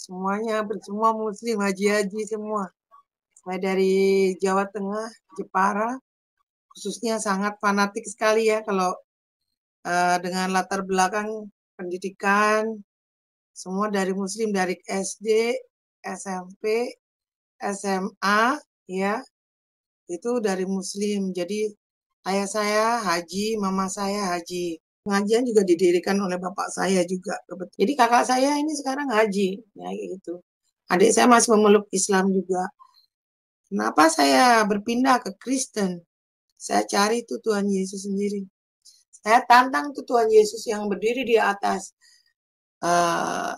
Semuanya, semua muslim, haji-haji semua. Saya dari Jawa Tengah, Jepara, khususnya sangat fanatik sekali ya kalau dengan latar belakang pendidikan, semua dari muslim, dari SD, SMP, SMA, ya, itu dari muslim. Jadi ayah saya haji, mama saya haji. Pengajian juga didirikan oleh bapak saya juga. Jadi kakak saya ini sekarang haji, ya gitu. Adik saya masih memeluk Islam juga. Kenapa saya berpindah ke Kristen? Saya cari tuh Tuhan Yesus sendiri. Saya tantang tuh Tuhan Yesus yang berdiri di atas uh,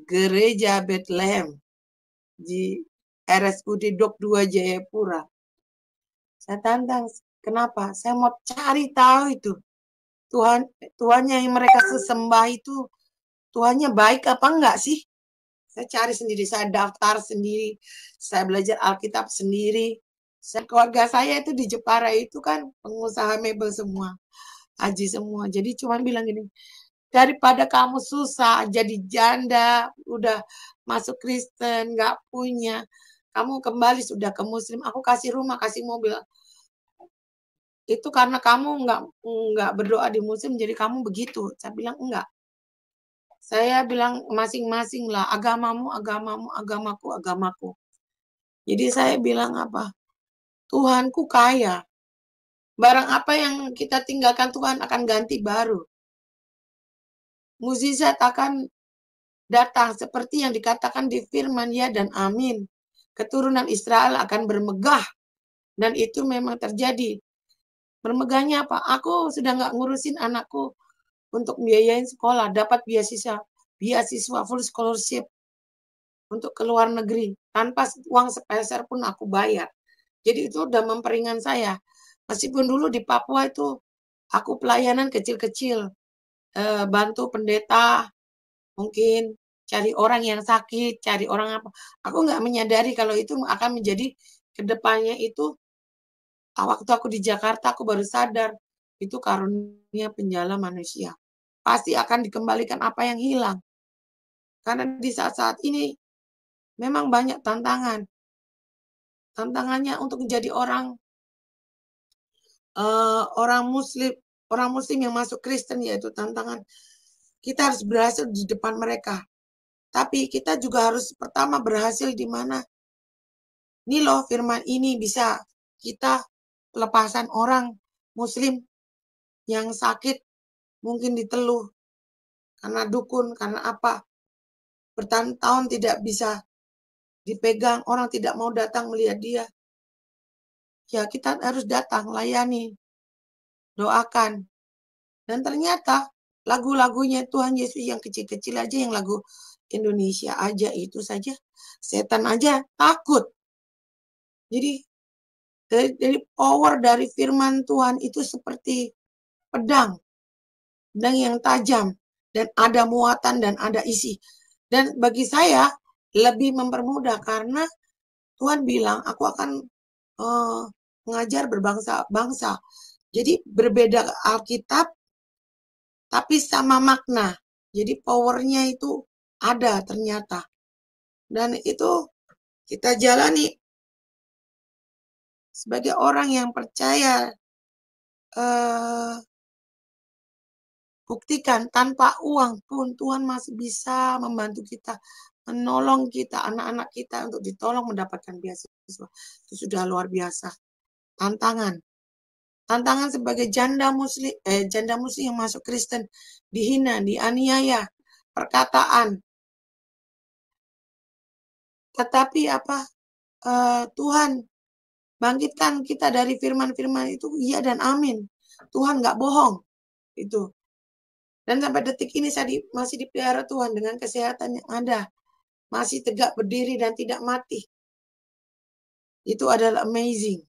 gereja Bethlehem di RSUD Dok 2 Jayapura. Saya tantang. Kenapa? Saya mau cari tahu itu. Tuhannya yang mereka sesembah itu, Tuhannya baik apa enggak sih? Saya cari sendiri, saya daftar sendiri, saya belajar Alkitab sendiri. Keluarga saya itu di Jepara itu kan pengusaha mebel semua, haji semua. Jadi cuma bilang gini, daripada kamu susah jadi janda, udah masuk Kristen, nggak punya, kamu kembali sudah ke Muslim, aku kasih rumah, kasih mobil. Itu karena kamu nggak berdoa di Muslim, jadi kamu begitu. Saya bilang enggak. Saya bilang masing-masing lah, agamamu, agamamu, agamaku, agamaku. Jadi saya bilang apa? Tuhanku kaya. Barang apa yang kita tinggalkan Tuhan akan ganti baru. Mukjizat akan datang seperti yang dikatakan di firman ya dan amin. Keturunan Israel akan bermegah. Dan itu memang terjadi. Bermegahnya apa? Aku sudah nggak ngurusin anakku untuk biayain sekolah, dapat beasiswa full scholarship untuk ke luar negeri. Tanpa uang sepeser pun aku bayar. Jadi itu udah memperingan saya. Meskipun dulu di Papua itu aku pelayanan kecil-kecil, bantu pendeta, mungkin cari orang yang sakit, cari orang apa. Aku nggak menyadari kalau itu akan menjadi kedepannya itu. Waktu aku di Jakarta, aku baru sadar itu karunia penjala manusia. Pasti akan dikembalikan apa yang hilang. Karena di saat-saat ini memang banyak tantangan. Tantangannya untuk menjadi orang Muslim yang masuk Kristen, yaitu tantangan kita harus berhasil di depan mereka. Tapi kita juga harus pertama berhasil di mana. Ini loh firman ini bisa kita pelepasan orang Muslim yang sakit mungkin diteluh karena dukun, karena apa. Bertahun-tahun tidak bisa dipegang, orang tidak mau datang melihat dia. Ya kita harus datang, layani, doakan. Dan ternyata lagu-lagunya Tuhan Yesus yang kecil-kecil aja, yang lagu Indonesia aja itu saja, setan aja takut. Jadi dari power dari firman Tuhan itu seperti pedang yang tajam, dan ada muatan dan ada isi. Dan bagi saya lebih mempermudah karena Tuhan bilang aku akan mengajar berbangsa-bangsa. Jadi berbeda Alkitab tapi sama makna. Jadi powernya itu ada ternyata. Dan itu kita jalani sebagai orang yang percaya. Buktikan tanpa uang pun Tuhan masih bisa membantu kita, menolong kita, anak-anak kita untuk ditolong mendapatkan beasiswa. Itu sudah luar biasa. Tantangan sebagai janda muslim yang masuk Kristen, dihina, dianiaya, perkataan. Tetapi Tuhan bangkitkan kita dari firman-firman itu, iya dan amin. Tuhan nggak bohong. Itu. Dan sampai detik ini saya masih dipelihara Tuhan dengan kesehatan yang ada. Masih tegak berdiri dan tidak mati. Itu adalah amazing.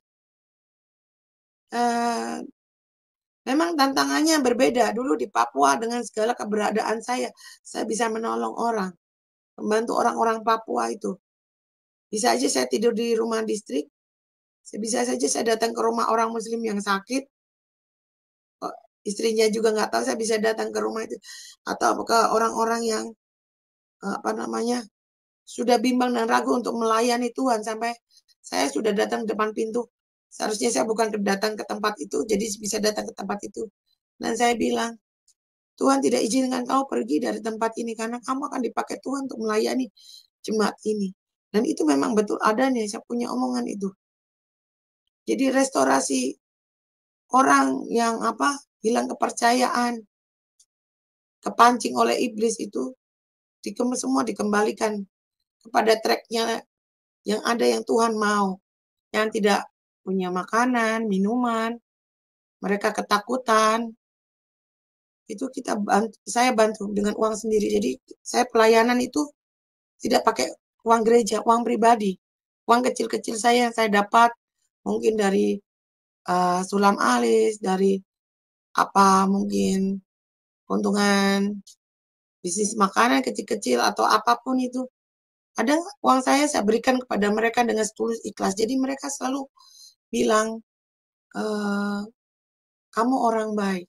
Memang tantangannya berbeda. Dulu di Papua dengan segala keberadaan saya bisa menolong orang. Membantu orang-orang Papua itu. Bisa aja saya tidur di rumah distrik. Bisa saja saya datang ke rumah orang Muslim yang sakit. Istrinya juga nggak tahu, saya bisa datang ke rumah itu. Atau ke orang-orang yang sudah bimbang dan ragu untuk melayani Tuhan sampai saya sudah datang depan pintu. Seharusnya saya bukan datang ke tempat itu, jadi bisa datang ke tempat itu. Dan saya bilang, Tuhan tidak izinkan kau pergi dari tempat ini karena kamu akan dipakai Tuhan untuk melayani jemaat ini. Dan itu memang betul adanya, saya punya omongan itu. Jadi restorasi orang yang hilang kepercayaan, kepancing oleh iblis itu, semua dikembalikan kepada tracknya yang ada yang Tuhan mau. Yang tidak punya makanan, minuman, mereka ketakutan, itu saya bantu dengan uang sendiri. Jadi saya pelayanan itu tidak pakai uang gereja, uang pribadi. Uang kecil-kecil saya yang saya dapat mungkin dari sulam alis, dari mungkin keuntungan bisnis makanan kecil-kecil atau apapun itu. Ada uang saya berikan kepada mereka dengan tulus ikhlas. Jadi mereka selalu bilang, kamu orang baik.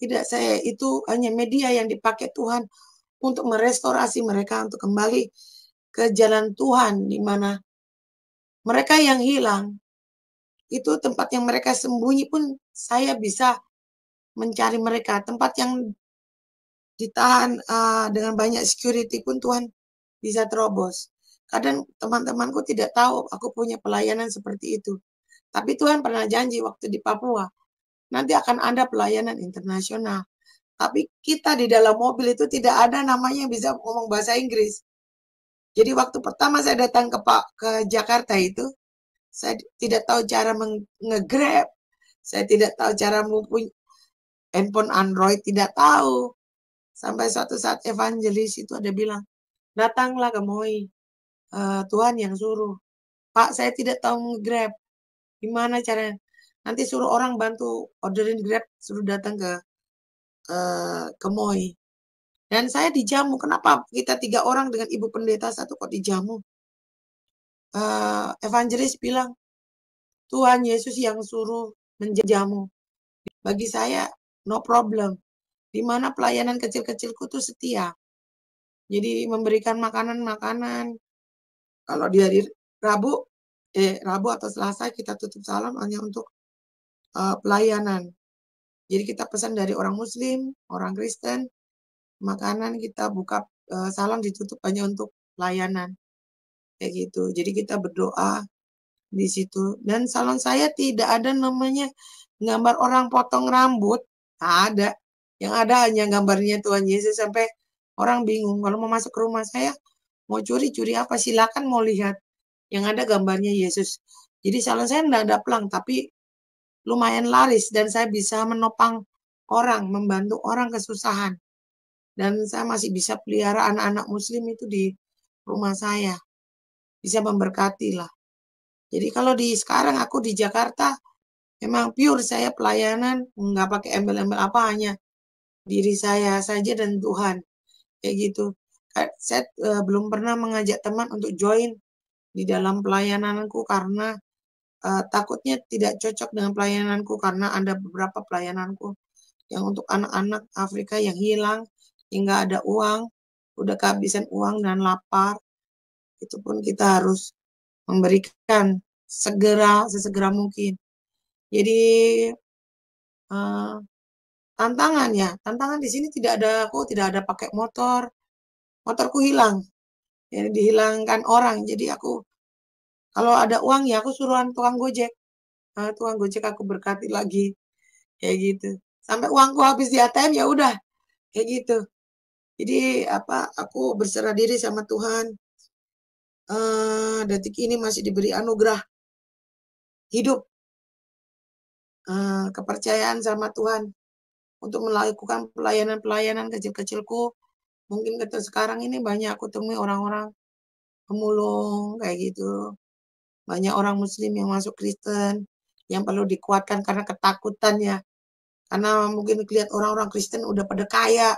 Tidak, saya itu hanya media yang dipakai Tuhan untuk merestorasi mereka, untuk kembali ke jalan Tuhan, di mana mereka yang hilang, itu tempat yang mereka sembunyi pun saya bisa mencari mereka. Tempat yang ditahan dengan banyak security pun Tuhan bisa terobos. Kadang teman-temanku tidak tahu aku punya pelayanan seperti itu. Tapi Tuhan pernah janji waktu di Papua, nanti akan ada pelayanan internasional. Tapi kita di dalam mobil itu tidak ada namanya yang bisa ngomong bahasa Inggris. Jadi waktu pertama saya datang ke Jakarta itu, saya tidak tahu cara nge-grab. Saya tidak tahu cara mempunyai handphone Android, tidak tahu. Sampai suatu saat evangelis itu ada bilang, datanglah ke Moi. Tuhan yang suruh. Pak, saya tidak tahu nge-grab. Gimana caranya? Nanti suruh orang bantu orderin Grab, suruh datang ke Moi. Dan saya dijamu. Kenapa kita 3 orang dengan ibu pendeta 1 kok dijamu? Evangelis bilang, Tuhan Yesus yang suruh menjamu. Bagi saya, no problem. Di mana pelayanan kecil-kecilku tuh setia. Jadi memberikan makanan-makanan. Kalau di hari Rabu atau Selasa kita tutup salam hanya untuk pelayanan. Jadi kita pesan dari orang Muslim, orang Kristen, makanan kita buka salam ditutup hanya untuk pelayanan. Kayak gitu. Jadi kita berdoa di situ. Dan salon saya tidak ada namanya gambar orang potong rambut. Nggak ada. Yang ada hanya gambarnya Tuhan Yesus sampai orang bingung. Kalau mau masuk ke rumah saya, mau curi apa silakan mau lihat. Yang ada gambarnya Yesus. Jadi salon saya enggak ada pelang, tapi lumayan laris dan saya bisa menopang orang, membantu orang kesusahan. Dan saya masih bisa pelihara anak-anak muslim itu di rumah saya. Bisa memberkati lah. Jadi kalau sekarang aku di Jakarta, memang pure saya pelayanan, nggak pakai embel-embel apa, hanya diri saya saja dan Tuhan. Kayak gitu. Saya belum pernah mengajak teman untuk join di dalam pelayananku karena takutnya tidak cocok dengan pelayananku karena ada beberapa pelayananku yang untuk anak-anak Afrika yang hilang, hingga ada uang, udah kehabisan uang dan lapar. Itu pun kita harus memberikan sesegera mungkin. Jadi tantangan di sini aku tidak ada pakai motorku hilang, jadi dihilangkan orang. Jadi aku kalau ada uang ya aku suruhan tukang gojek, tukang gojek aku berkati lagi, kayak gitu. Sampai uangku habis di ATM ya udah, kayak gitu. Jadi aku berserah diri sama Tuhan. Detik ini masih diberi anugerah hidup, kepercayaan sama Tuhan untuk melakukan pelayanan-pelayanan kecil-kecilku. Mungkin sekarang ini banyak aku temui orang-orang pemulung kayak gitu. Banyak orang muslim yang masuk Kristen yang perlu dikuatkan karena ketakutan ya. Karena mungkin lihat orang-orang Kristen udah pada kaya,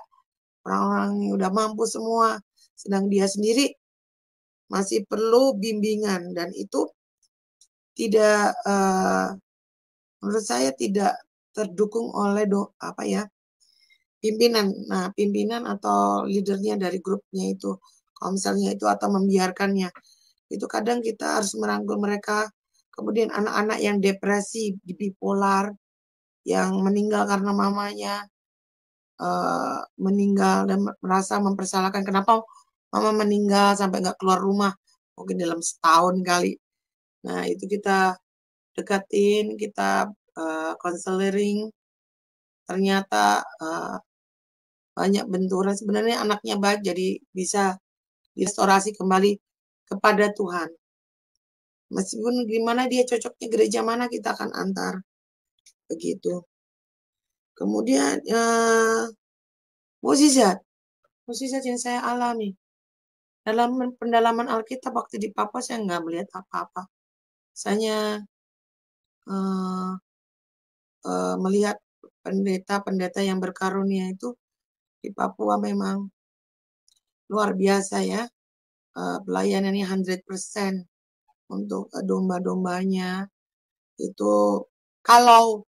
orang-orang yang udah mampu semua, sedang dia sendiri masih perlu bimbingan dan itu tidak menurut saya tidak terdukung oleh pimpinan. Nah, pimpinan atau leadernya dari grupnya itu, kalau misalnya itu atau membiarkannya, itu kadang kita harus merangkul mereka. Kemudian anak-anak yang depresi, bipolar, yang meninggal karena mamanya meninggal dan merasa mempersalahkan, kenapa mama meninggal sampai nggak keluar rumah, mungkin dalam setahun kali. Nah, itu kita dekatin, kita konseling, ternyata banyak benturan. Sebenarnya anaknya baik, jadi bisa direstorasi kembali kepada Tuhan. Meskipun gimana dia cocoknya gereja mana, kita akan antar. Begitu. Kemudian mukjizat yang saya alami. Dalam pendalaman Alkitab waktu di Papua saya nggak melihat apa-apa. Saya melihat pendeta-pendeta yang berkarunia itu di Papua memang luar biasa ya. Pelayanannya 100% untuk domba-dombanya. Itu kalau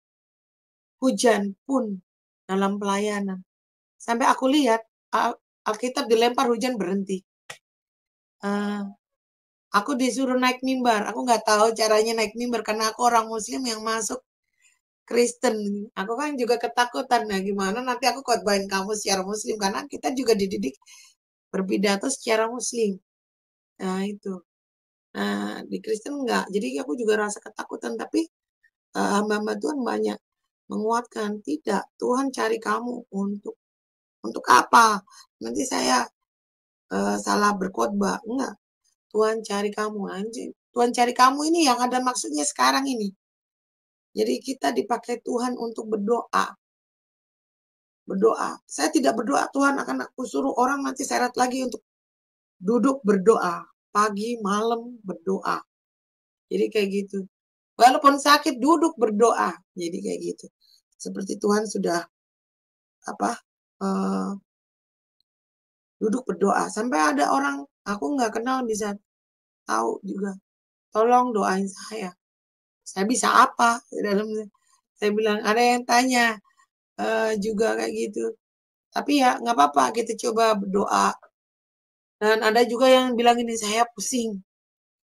hujan pun dalam pelayanan. Sampai aku lihat Alkitab dilempar hujan berhenti. Aku disuruh naik mimbar. Aku nggak tahu caranya naik mimbar karena aku orang Muslim yang masuk Kristen. Aku kan juga ketakutan. Nah, gimana nanti aku khotbahin kamu secara Muslim, karena kita juga dididik berpidato secara Muslim. Nah, itu. Nah, di Kristen enggak. Jadi aku juga rasa ketakutan, tapi hamba-hamba Tuhan banyak menguatkan. Tidak, Tuhan cari kamu untuk apa? Nanti saya salah berkhotbah. Enggak. Tuhan cari kamu, anjing. Tuhan cari kamu ini yang ada maksudnya sekarang ini. Jadi kita dipakai Tuhan untuk berdoa. Berdoa. Saya tidak berdoa, Tuhan akan aku suruh orang nanti syarat lagi untuk duduk berdoa. Pagi, malam berdoa. Jadi kayak gitu. Walaupun sakit, duduk berdoa. Jadi kayak gitu. Seperti Tuhan sudah duduk berdoa. Sampai ada orang aku nggak kenal bisa tahu juga. Tolong doain saya. Saya bisa apa? Saya bilang ada yang tanya juga kayak gitu. Tapi ya nggak apa-apa, kita coba berdoa. Dan ada juga yang bilang ini, saya pusing.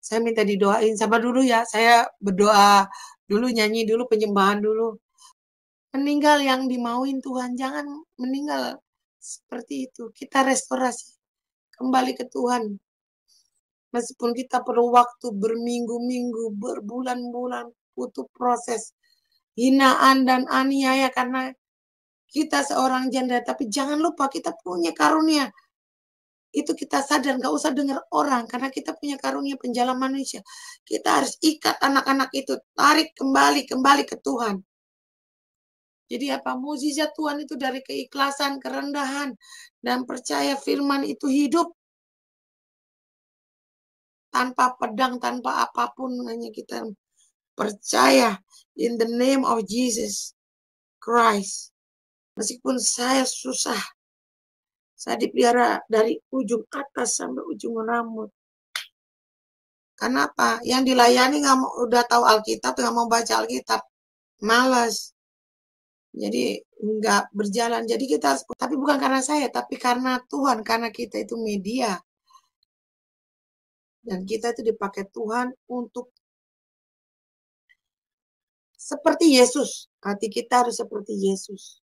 Saya minta didoain. Sabar dulu ya, saya berdoa dulu, nyanyi dulu, penyembahan dulu. Meninggal yang dimauin Tuhan, jangan meninggal seperti itu. Kita restorasi kembali ke Tuhan. Meskipun kita perlu waktu berminggu-minggu, berbulan-bulan, butuh proses hinaan dan aniaya karena kita seorang janda. Tapi jangan lupa kita punya karunia. Itu kita sadar, gak usah dengar orang, karena kita punya karunia penjala manusia. Kita harus ikat anak-anak itu, tarik kembali ke Tuhan. Jadi apa? Mukjizat Tuhan itu dari keikhlasan, kerendahan, dan percaya firman itu hidup. Tanpa pedang, tanpa apapun, hanya kita percaya in the name of Jesus Christ. Meskipun saya susah, saya dipelihara dari ujung atas sampai ujung rambut. Kenapa? Yang dilayani nggak mau, udah tahu Alkitab, nggak mau baca Alkitab, malas. Jadi nggak berjalan. Jadi kita, tapi bukan karena saya, tapi karena Tuhan, karena kita itu media. Dan kita itu dipakai Tuhan untuk seperti Yesus. Hati kita harus seperti Yesus.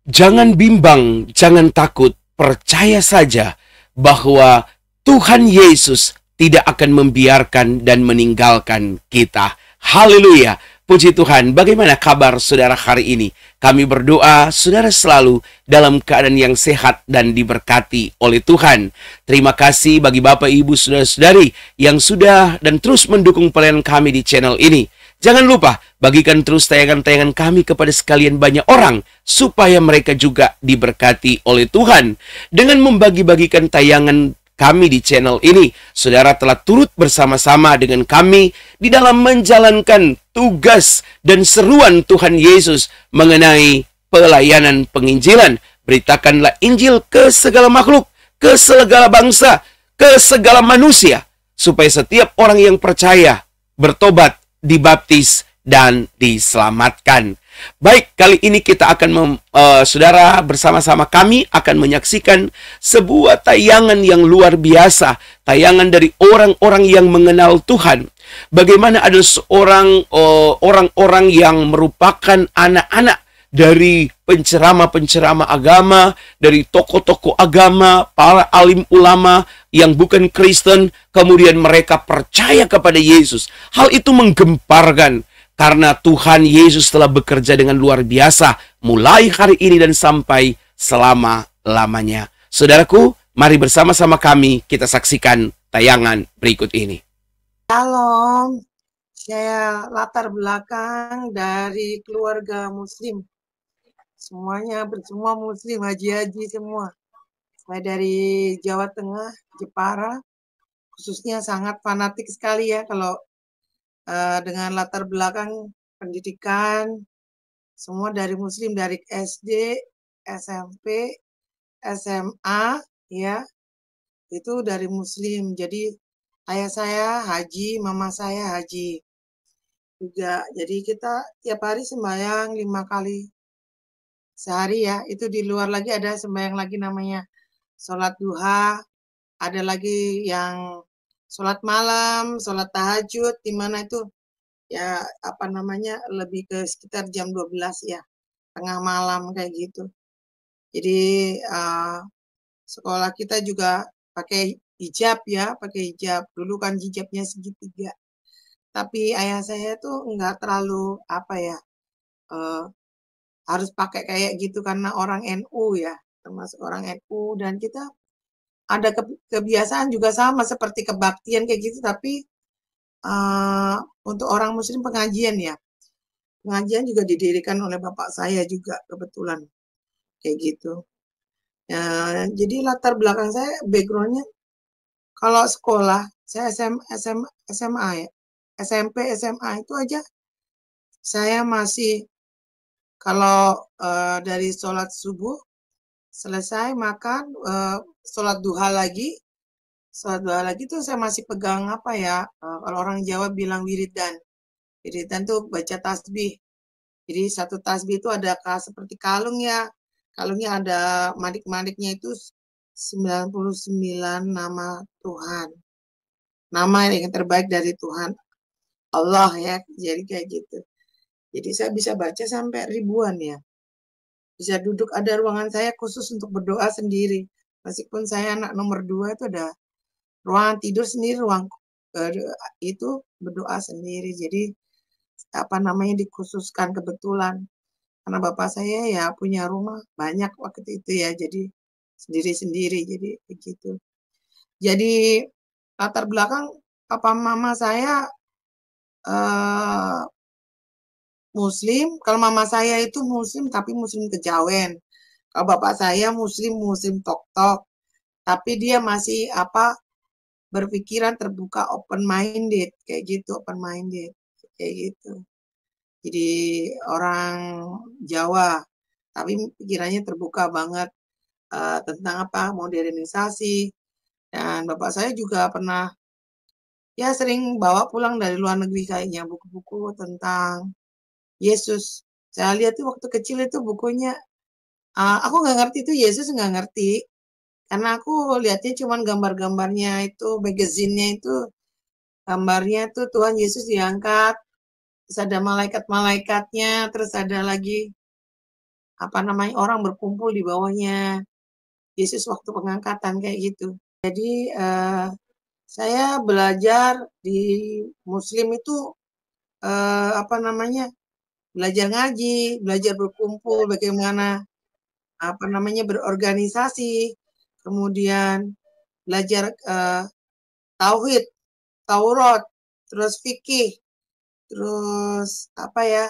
Jangan bimbang, jangan takut, percaya saja bahwa Tuhan Yesus tidak akan membiarkan dan meninggalkan kita. Haleluya, puji Tuhan. Bagaimana kabar saudara hari ini? Kami berdoa saudara selalu dalam keadaan yang sehat dan diberkati oleh Tuhan. Terima kasih bagi Bapak, Ibu, Saudara-saudari yang sudah dan terus mendukung pelayanan kami di channel ini. Jangan lupa, bagikan terus tayangan-tayangan kami kepada sekalian banyak orang, supaya mereka juga diberkati oleh Tuhan. Dengan membagi-bagikan tayangan kami di channel ini, saudara telah turut bersama-sama dengan kami di dalam menjalankan tugas dan seruan Tuhan Yesus mengenai pelayanan penginjilan. Beritakanlah Injil ke segala makhluk, ke segala bangsa, ke segala manusia, supaya setiap orang yang percaya bertobat, dibaptis, dan diselamatkan. Baik, kali ini kita akan saudara, bersama-sama kami akan menyaksikan sebuah tayangan yang luar biasa, tayangan dari orang-orang yang mengenal Tuhan. Bagaimana ada orang-orang yang merupakan anak-anak dari penceramah-penceramah agama, dari tokoh-tokoh agama, para alim ulama yang bukan Kristen, kemudian mereka percaya kepada Yesus. Hal itu menggemparkan karena Tuhan Yesus telah bekerja dengan luar biasa mulai hari ini dan sampai selama-lamanya. Saudaraku, mari bersama-sama kami kita saksikan tayangan berikut ini. Shalom, saya latar belakang dari keluarga Muslim. Semuanya semua Muslim, haji-haji semua. Saya dari Jawa Tengah, Jepara, khususnya sangat fanatik sekali ya kalau dengan latar belakang pendidikan, semua dari Muslim, dari SD, SMP, SMA, ya, itu dari Muslim. Jadi ayah saya haji, mama saya haji juga. Jadi kita tiap hari sembahyang 5 kali sehari ya. Itu di luar lagi ada sembahyang lagi namanya sholat duha, ada lagi yang sholat malam, sholat tahajud, di mana itu ya apa namanya lebih ke sekitar jam 12 ya, tengah malam kayak gitu. Jadi sekolah kita juga pakai hijab ya, pakai hijab. Dulu kan hijabnya segitiga. Tapi ayah saya tuh nggak terlalu apa ya, harus pakai kayak gitu karena orang NU ya, termasuk orang NU, dan kita ada kebiasaan juga sama seperti kebaktian kayak gitu, tapi untuk orang Muslim pengajian ya. Pengajian juga didirikan oleh bapak saya juga kebetulan kayak gitu. Jadi latar belakang saya backgroundnya kalau sekolah saya SMA ya, SMP SMA itu aja saya masih kalau dari sholat subuh selesai makan, sholat duha lagi tuh saya masih pegang apa ya, kalau orang Jawa bilang wiridan. Wiridan tuh baca tasbih. Jadi satu tasbih itu ada seperti kalung ya. Kalungnya ada manik-maniknya itu 99 nama Tuhan. Nama yang terbaik dari Tuhan. Allah ya, jadi kayak gitu. Jadi saya bisa baca sampai ribuan ya. Bisa duduk, ada ruangan saya khusus untuk berdoa sendiri. Meskipun saya anak nomor 2 itu ada ruangan tidur sendiri, ruang itu berdoa sendiri. Jadi apa namanya dikhususkan kebetulan karena bapak saya ya punya rumah banyak waktu itu ya, jadi sendiri-sendiri, jadi begitu. Jadi latar belakang papa mama saya Muslim. Kalau mama saya itu Muslim tapi Muslim kejawen. Kalau bapak saya Muslim tok-tok, tapi dia masih apa berpikiran terbuka, open minded kayak gitu, open minded kayak gitu. Jadi orang Jawa, tapi pikirannya terbuka banget tentang apa modernisasi. Dan bapak saya juga pernah ya sering bawa pulang dari luar negeri kayaknya buku-buku tentang Yesus. Saya lihat tuh waktu kecil itu bukunya, aku nggak ngerti itu Yesus, nggak ngerti. Karena aku lihatnya cuman gambar-gambarnya itu, magazinnya itu, gambarnya tuh Tuhan Yesus diangkat, terus ada malaikat-malaikatnya, terus ada lagi apa namanya orang berkumpul di bawahnya Yesus waktu pengangkatan kayak gitu. Jadi saya belajar di Muslim itu apa namanya belajar ngaji, belajar berkumpul, bagaimana apa namanya berorganisasi, kemudian belajar tauhid, Taurat, terus fikih, terus apa ya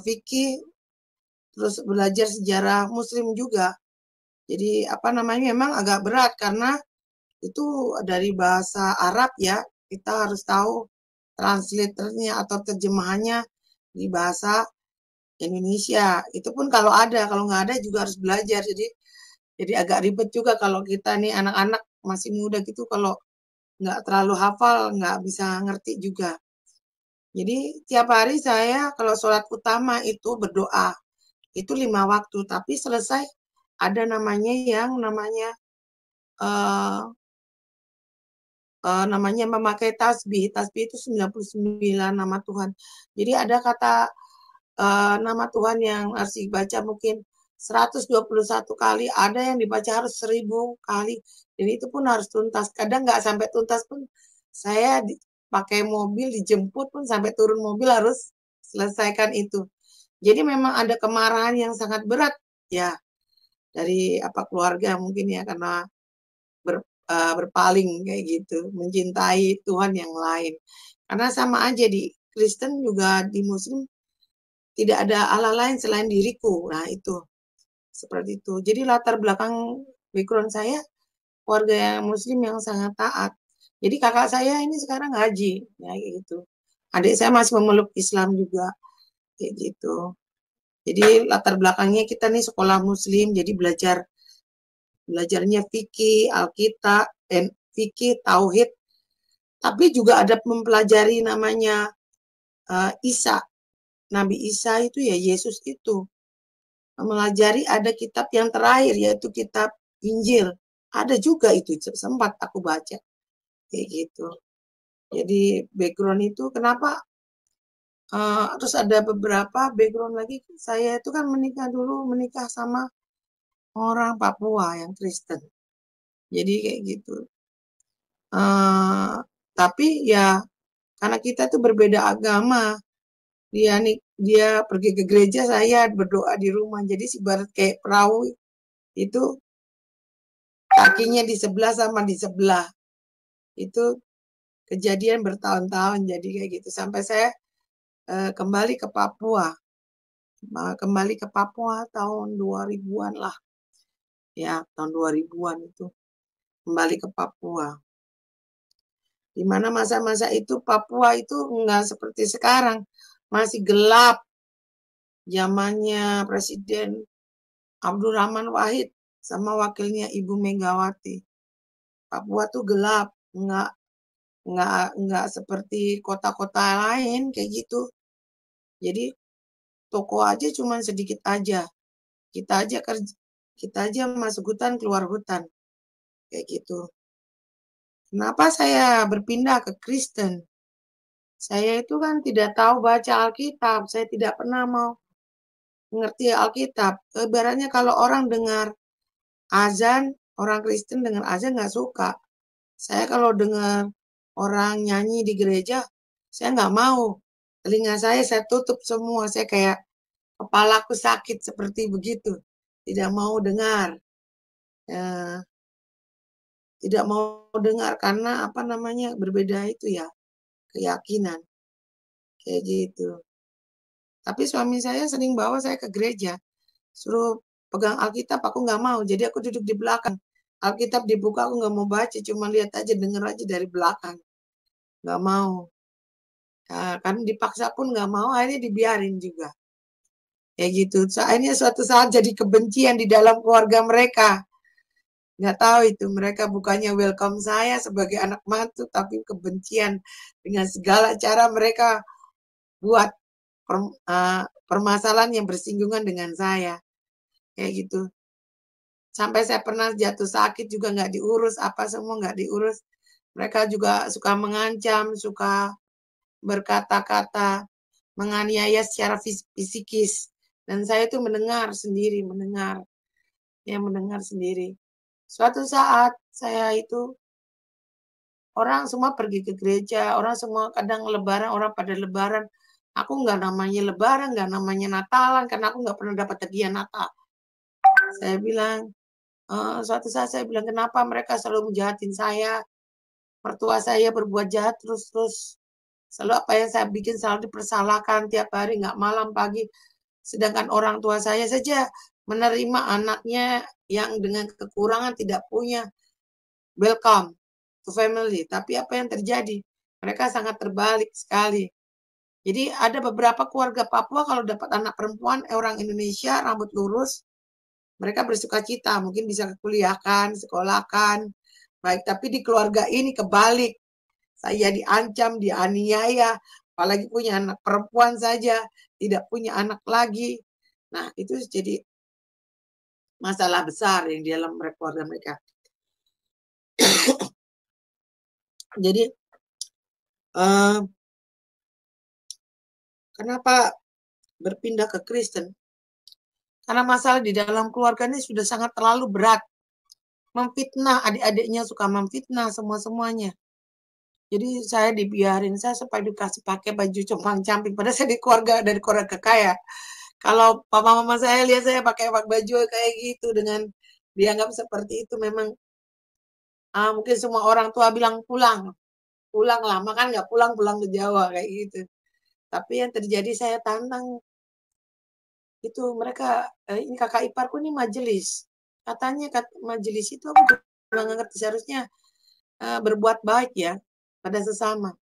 fikih, terus belajar sejarah Muslim juga. Jadi apa namanya memang agak berat karena itu dari bahasa Arab ya, kita harus tahu translatornya atau terjemahannya di bahasa Indonesia. Itu pun kalau ada, kalau nggak ada juga harus belajar. Jadi agak ribet juga kalau kita nih anak-anak masih muda gitu, kalau nggak terlalu hafal, nggak bisa ngerti juga. Jadi tiap hari saya kalau sholat utama itu berdoa, itu 5 waktu, tapi selesai ada namanya yang namanya eh, namanya memakai tasbih. Tasbih itu 99 nama Tuhan. Jadi ada kata nama Tuhan yang harus dibaca mungkin 121 kali, ada yang dibaca harus 1000 kali, dan itu pun harus tuntas. Kadang nggak sampai tuntas pun, saya pakai mobil dijemput pun sampai turun mobil harus selesaikan itu. Jadi memang ada kemarahan yang sangat berat ya dari keluarga mungkin ya, karena berpaling kayak gitu, mencintai Tuhan yang lain. Karena sama aja di Kristen juga di Muslim tidak ada Allah lain selain diriku. Nah, itu seperti itu. Jadi latar belakang background saya keluarga yang Muslim yang sangat taat. Jadi kakak saya ini sekarang ngaji, ya kayak gitu. Adik saya masih memeluk Islam juga, kayak gitu. Jadi latar belakangnya kita nih sekolah Muslim, jadi belajarnya fikih, Alkitab, dan fikih, tauhid. Tapi juga ada mempelajari namanya Isa. Nabi Isa itu ya Yesus itu. Mempelajari ada kitab yang terakhir yaitu kitab Injil. Ada juga itu sempat aku baca kayak gitu. Jadi background itu kenapa terus ada beberapa background lagi, saya itu kan menikah sama orang Papua yang Kristen. Jadi kayak gitu. Tapi ya karena kita tuh berbeda agama, dia pergi ke gereja, saya berdoa di rumah. Jadi ibarat kayak perahu itu kakinya di sebelah sama di sebelah. Itu kejadian bertahun-tahun jadi kayak gitu sampai saya kembali ke Papua. Kembali ke Papua tahun 2000-an lah. Ya, tahun 2000-an itu kembali ke Papua. Di mana masa-masa itu Papua itu enggak seperti sekarang. Masih gelap. Zamannya Presiden Abdurrahman Wahid sama wakilnya Ibu Megawati. Papua tuh gelap, enggak seperti kota-kota lain kayak gitu. Jadi toko aja cuma sedikit aja. Kita aja masuk hutan keluar hutan kayak gitu. Kenapa saya berpindah ke Kristen? Saya itu kan tidak tahu baca Alkitab, saya tidak pernah mau mengerti Alkitab. Ibaratnya kalau orang dengar azan, orang Kristen dengar azan nggak suka. Saya kalau dengar orang nyanyi di gereja, saya nggak mau. Telinga saya tutup semua, saya kayak kepalaku sakit seperti begitu. Tidak mau dengar. Eh, tidak mau dengar karena berbeda itu ya, keyakinan. Kayak gitu. Tapi suami saya sering bawa saya ke gereja. Suruh pegang Alkitab, aku nggak mau. Jadi aku duduk di belakang. Alkitab dibuka, aku nggak mau baca. Cuma lihat aja, denger aja dari belakang. Nggak mau. Nah, kan dipaksa pun nggak mau, akhirnya dibiarin juga. Kayak gitu. Akhirnya suatu saat jadi kebencian di dalam keluarga mereka. Nggak tahu itu, mereka bukannya welcome saya sebagai anak mantu, tapi kebencian dengan segala cara mereka buat permasalahan yang bersinggungan dengan saya. Kayak gitu. Sampai saya pernah jatuh sakit juga nggak diurus, apa semua nggak diurus. Mereka juga suka mengancam, suka berkata-kata, menganiaya secara fisikis. Dan saya itu mendengar sendiri, mendengar sendiri. Suatu saat saya itu, orang semua pergi ke gereja, orang semua kadang lebaran, orang pada lebaran. Aku nggak namanya lebaran, nggak namanya Natalan, karena aku nggak pernah dapat hadiah Natal. Saya bilang, suatu saat saya bilang, kenapa mereka selalu menjahatin saya? Mertua saya berbuat jahat terus-terus. Selalu apa yang saya bikin selalu dipersalahkan tiap hari, nggak malam, pagi. Sedangkan orang tua saya saja menerima anaknya yang dengan kekurangan tidak punya. Welcome to family. Tapi apa yang terjadi? Mereka sangat terbalik sekali. Jadi ada beberapa keluarga Papua kalau dapat anak perempuan orang Indonesia rambut lurus, mereka bersukacita, mungkin bisa kuliahkan, sekolahkan. Baik, tapi di keluarga ini kebalik. Saya diancam, dianiaya, apalagi punya anak perempuan saja, tidak punya anak lagi. Nah, itu jadi masalah besar yang di dalam keluarga mereka. Jadi kenapa berpindah ke Kristen? Karena masalah di dalam keluarga ini sudah sangat terlalu berat. Memfitnah, adik-adiknya suka memfitnah semua-semuanya. Jadi saya dibiarin, saya supaya dikasih pakai baju compang-camping. Padahal saya dari keluarga kaya. Kalau papa mama saya lihat saya pakai baju kayak gitu dengan dianggap seperti itu, memang mungkin semua orang tua bilang pulang, pulang lama kan nggak pulang, pulang ke Jawa kayak gitu. Tapi yang terjadi saya tantang itu mereka ini kakak iparku ini majelis. Katanya majelis itu aku juga nggak ngerti, seharusnya berbuat baik ya pada sesama.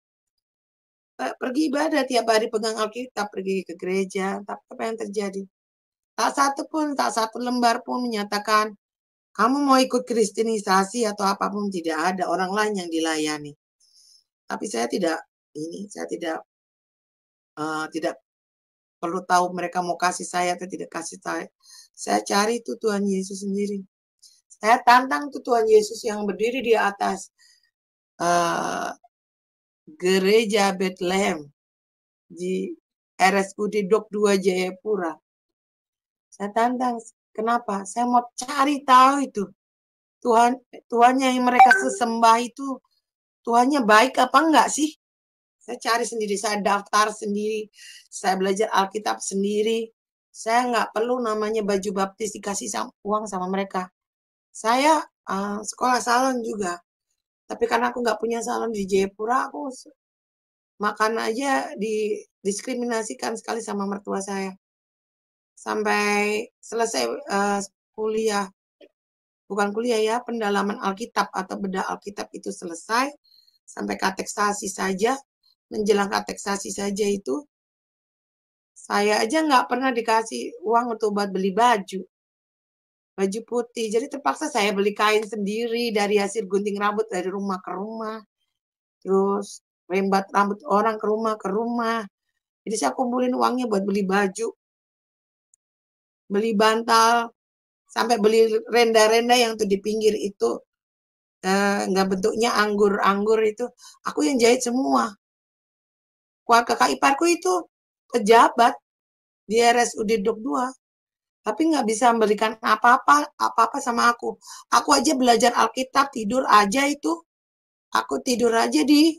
Pergi ibadah tiap hari, pegang Alkitab, pergi ke gereja, tapi apa yang terjadi? Tak satu lembar pun menyatakan kamu mau ikut kristenisasi atau apapun, tidak ada, orang lain yang dilayani. Tapi saya tidak tidak perlu tahu mereka mau kasih saya atau tidak kasih saya. Saya cari itu Tuhan Yesus sendiri. Saya tantang tuh Tuhan Yesus yang berdiri di atas gereja Bethlehem di RSUD Dok 2 Jayapura. Saya tantang, kenapa? Saya mau cari tahu itu. Tuhannya yang mereka sesembah itu, Tuhannya baik apa enggak sih? Saya cari sendiri, saya daftar sendiri, saya belajar Alkitab sendiri. Saya nggak perlu namanya baju baptis dikasih uang sama mereka. Saya sekolah salon juga. Tapi karena aku nggak punya salon di Jayapura, aku makan aja didiskriminasikan sekali sama mertua saya. Sampai selesai kuliah, bukan kuliah ya, pendalaman Alkitab atau bedah Alkitab itu selesai, sampai kateksasi saja, menjelang kateksasi saja itu, saya aja nggak pernah dikasih uang untuk buat beli baju putih. Jadi terpaksa saya beli kain sendiri dari hasil gunting rambut dari rumah ke rumah. Terus rembat rambut orang ke rumah. Jadi saya kumpulin uangnya buat beli baju, beli bantal, sampai beli renda-renda yang tuh di pinggir itu nggak bentuknya anggur itu. Aku yang jahit semua. Kakak iparku itu pejabat di RSUD Dok 2. Tapi nggak bisa memberikan apa-apa sama aku. Aku aja belajar Alkitab, tidur aja itu. Aku tidur aja di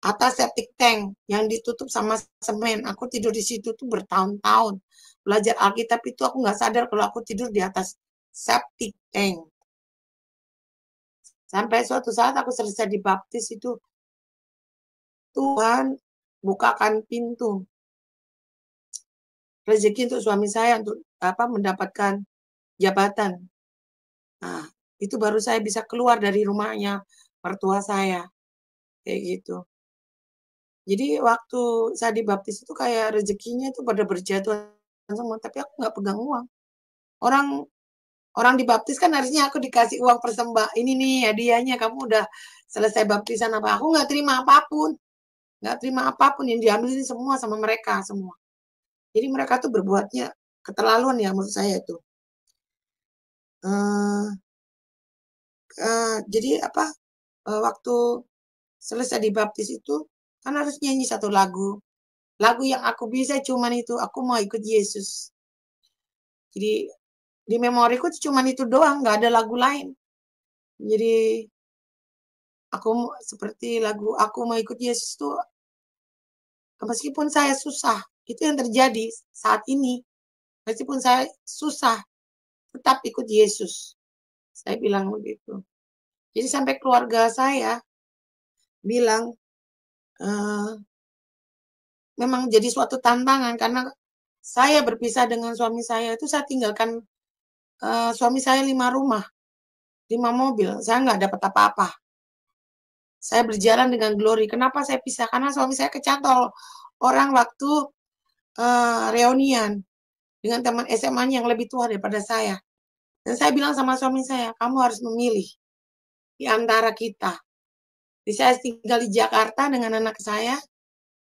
atas septic tank yang ditutup sama semen. Aku tidur di situ tuh bertahun-tahun. Belajar Alkitab itu aku nggak sadar kalau aku tidur di atas septic tank. Sampai suatu saat aku selesai dibaptis itu, Tuhan bukakan pintu rezeki untuk suami saya untuk mendapatkan jabatan. Nah, itu baru saya bisa keluar dari rumahnya mertua saya. Kayak gitu. Jadi waktu saya dibaptis itu kayak rezekinya itu pada berjatuhan semua, tapi aku nggak pegang uang. Orang orang dibaptis kan harusnya aku dikasih uang ini nih hadiahnya, kamu udah selesai baptisan apa. Aku nggak terima apapun. Nggak terima apapun yang diambil ini semua sama mereka semua. Jadi mereka tuh berbuatnya keterlaluan ya menurut saya itu. Jadi waktu selesai dibaptis itu kan harus nyanyi satu lagu. Lagu yang aku bisa cuman itu, aku mau ikut Yesus. Jadi di memoriku cuman itu doang, nggak ada lagu lain. Jadi aku seperti lagu aku mau ikut Yesus tuh, meskipun saya susah, itu yang terjadi saat ini. Meskipun saya susah, tetap ikut Yesus. Saya bilang begitu. Jadi sampai keluarga saya bilang, memang jadi suatu tantangan karena saya berpisah dengan suami saya itu saya tinggalkan suami saya 5 rumah, 5 mobil, saya nggak dapat apa-apa. Saya berjalan dengan glory. Kenapa saya pisah? Karena suami saya kecantol orang waktu reunian dengan teman SMA-nya yang lebih tua daripada saya. Dan saya bilang sama suami saya, kamu harus memilih di antara kita. Jadi saya tinggal di Jakarta dengan anak saya,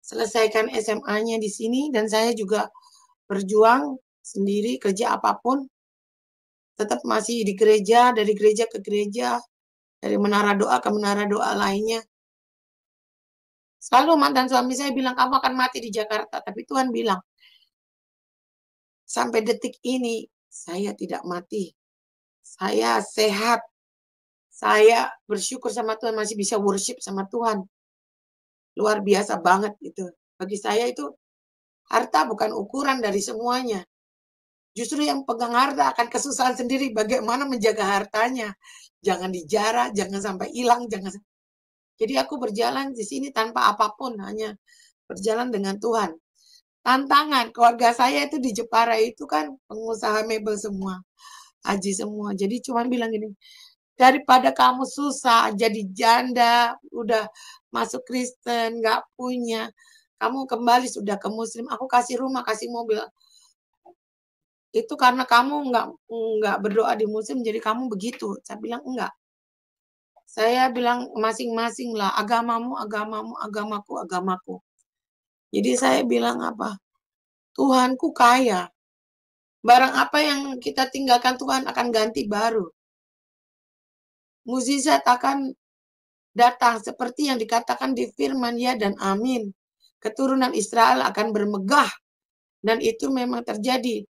selesaikan SMA-nya di sini, dan saya juga berjuang sendiri, kerja apapun, tetap masih di gereja, dari gereja ke gereja, dari menara doa ke menara doa lainnya. Selalu mantan suami saya bilang, kamu akan mati di Jakarta. Tapi Tuhan bilang, sampai detik ini, saya tidak mati. Saya sehat. Saya bersyukur sama Tuhan, masih bisa worship sama Tuhan. Luar biasa banget itu. Bagi saya itu, harta bukan ukuran dari semuanya. Justru yang pegang harta akan kesusahan sendiri bagaimana menjaga hartanya. Jangan dijarah, jangan sampai hilang, jangan. Jadi aku berjalan di sini tanpa apapun, hanya berjalan dengan Tuhan. Tantangan keluarga saya itu di Jepara itu kan pengusaha mebel semua, haji semua. Jadi cuma bilang gini, daripada kamu susah jadi janda, udah masuk Kristen, nggak punya, kamu kembali sudah ke Muslim, aku kasih rumah, kasih mobil. Itu karena kamu nggak berdoa di Muslim, jadi kamu begitu. Saya bilang enggak. Saya bilang masing-masing lah, agamamu, agamamu, agamaku, agamaku. Jadi saya bilang apa? Tuhanku kaya. Barang apa yang kita tinggalkan Tuhan akan ganti baru. Mukjizat akan datang seperti yang dikatakan di firman ya dan amin. Keturunan Israel akan bermegah. Dan itu memang terjadi.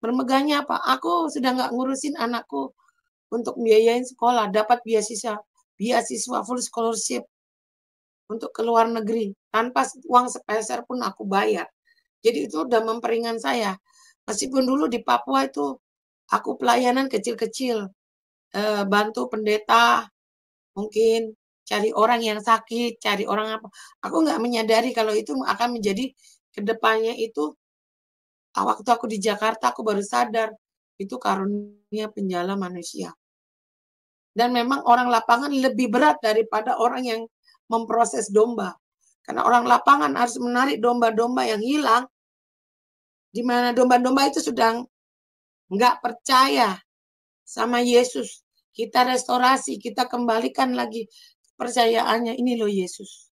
Bermegahnya apa? Aku sudah nggak ngurusin anakku untuk biayain sekolah, dapat beasiswa full scholarship untuk ke luar negeri. Tanpa uang sepeser pun aku bayar. Jadi itu udah memperingan saya. Meskipun dulu di Papua itu aku pelayanan kecil-kecil, bantu pendeta, mungkin cari orang yang sakit, cari orang apa. Aku nggak menyadari kalau itu akan menjadi kedepannya itu. Waktu aku di Jakarta, aku baru sadar itu karunia penjala manusia. Dan memang orang lapangan lebih berat daripada orang yang memproses domba. Karena orang lapangan harus menarik domba-domba yang hilang, di mana domba-domba itu sudah nggak percaya sama Yesus. Kita restorasi, kita kembalikan lagi percayaannya. Ini loh Yesus.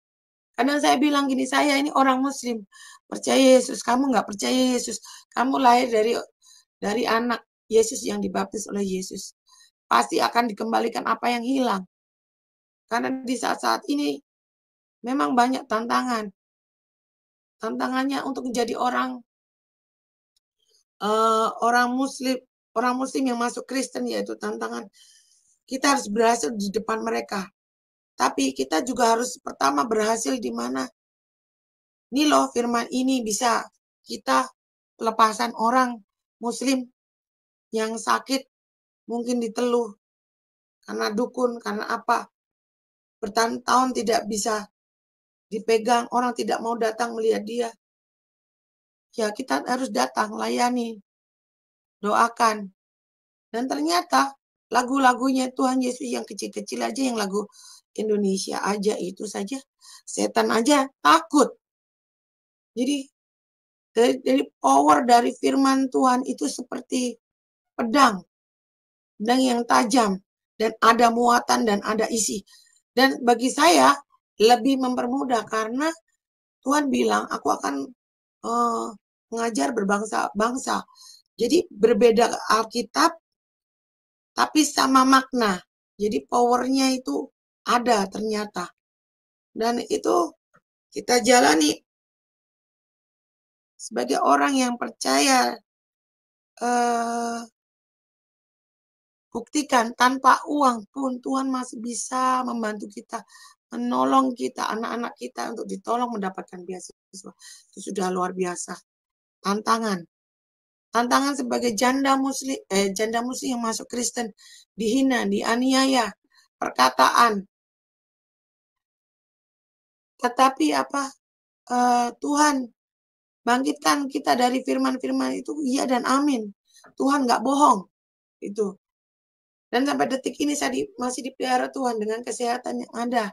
Kadang saya bilang gini, saya ini orang Muslim, percaya Yesus. Kamu nggak percaya Yesus. Kamu lahir dari anak Yesus yang dibaptis oleh Yesus. Pasti akan dikembalikan apa yang hilang. Karena di saat-saat ini memang banyak tantangan. Tantangannya untuk menjadi orang Muslim yang masuk Kristen, yaitu tantangan kita harus berhasil di depan mereka. Tapi kita juga harus pertama berhasil di mana ini loh firman ini bisa kita pelepasan orang Muslim yang sakit mungkin diteluh karena dukun, karena apa, bertahun-tahun tidak bisa dipegang, orang tidak mau datang melihat dia. Ya kita harus datang, layani, doakan. Dan ternyata lagu-lagunya Tuhan Yesus yang kecil-kecil aja, yang lagu Indonesia aja itu saja, setan aja takut. Jadi dari power dari firman Tuhan itu seperti pedang yang tajam, dan ada muatan dan ada isi. Dan bagi saya lebih mempermudah karena Tuhan bilang, aku akan mengajar berbangsa-bangsa. Jadi berbeda Alkitab, tapi sama makna. Jadi powernya itu ada ternyata. Dan itu kita jalani sebagai orang yang percaya. Buktikan tanpa uang pun Tuhan masih bisa membantu kita, menolong kita, anak-anak kita untuk ditolong mendapatkan beasiswa. Itu sudah luar biasa. Tantangan sebagai janda muslim yang masuk Kristen, dihina, dianiaya, perkataan. Tetapi Tuhan bangkitkan kita dari firman-firman itu, iya dan amin. Tuhan nggak bohong. Itu. Dan sampai detik ini saya masih dipelihara Tuhan dengan kesehatan yang ada.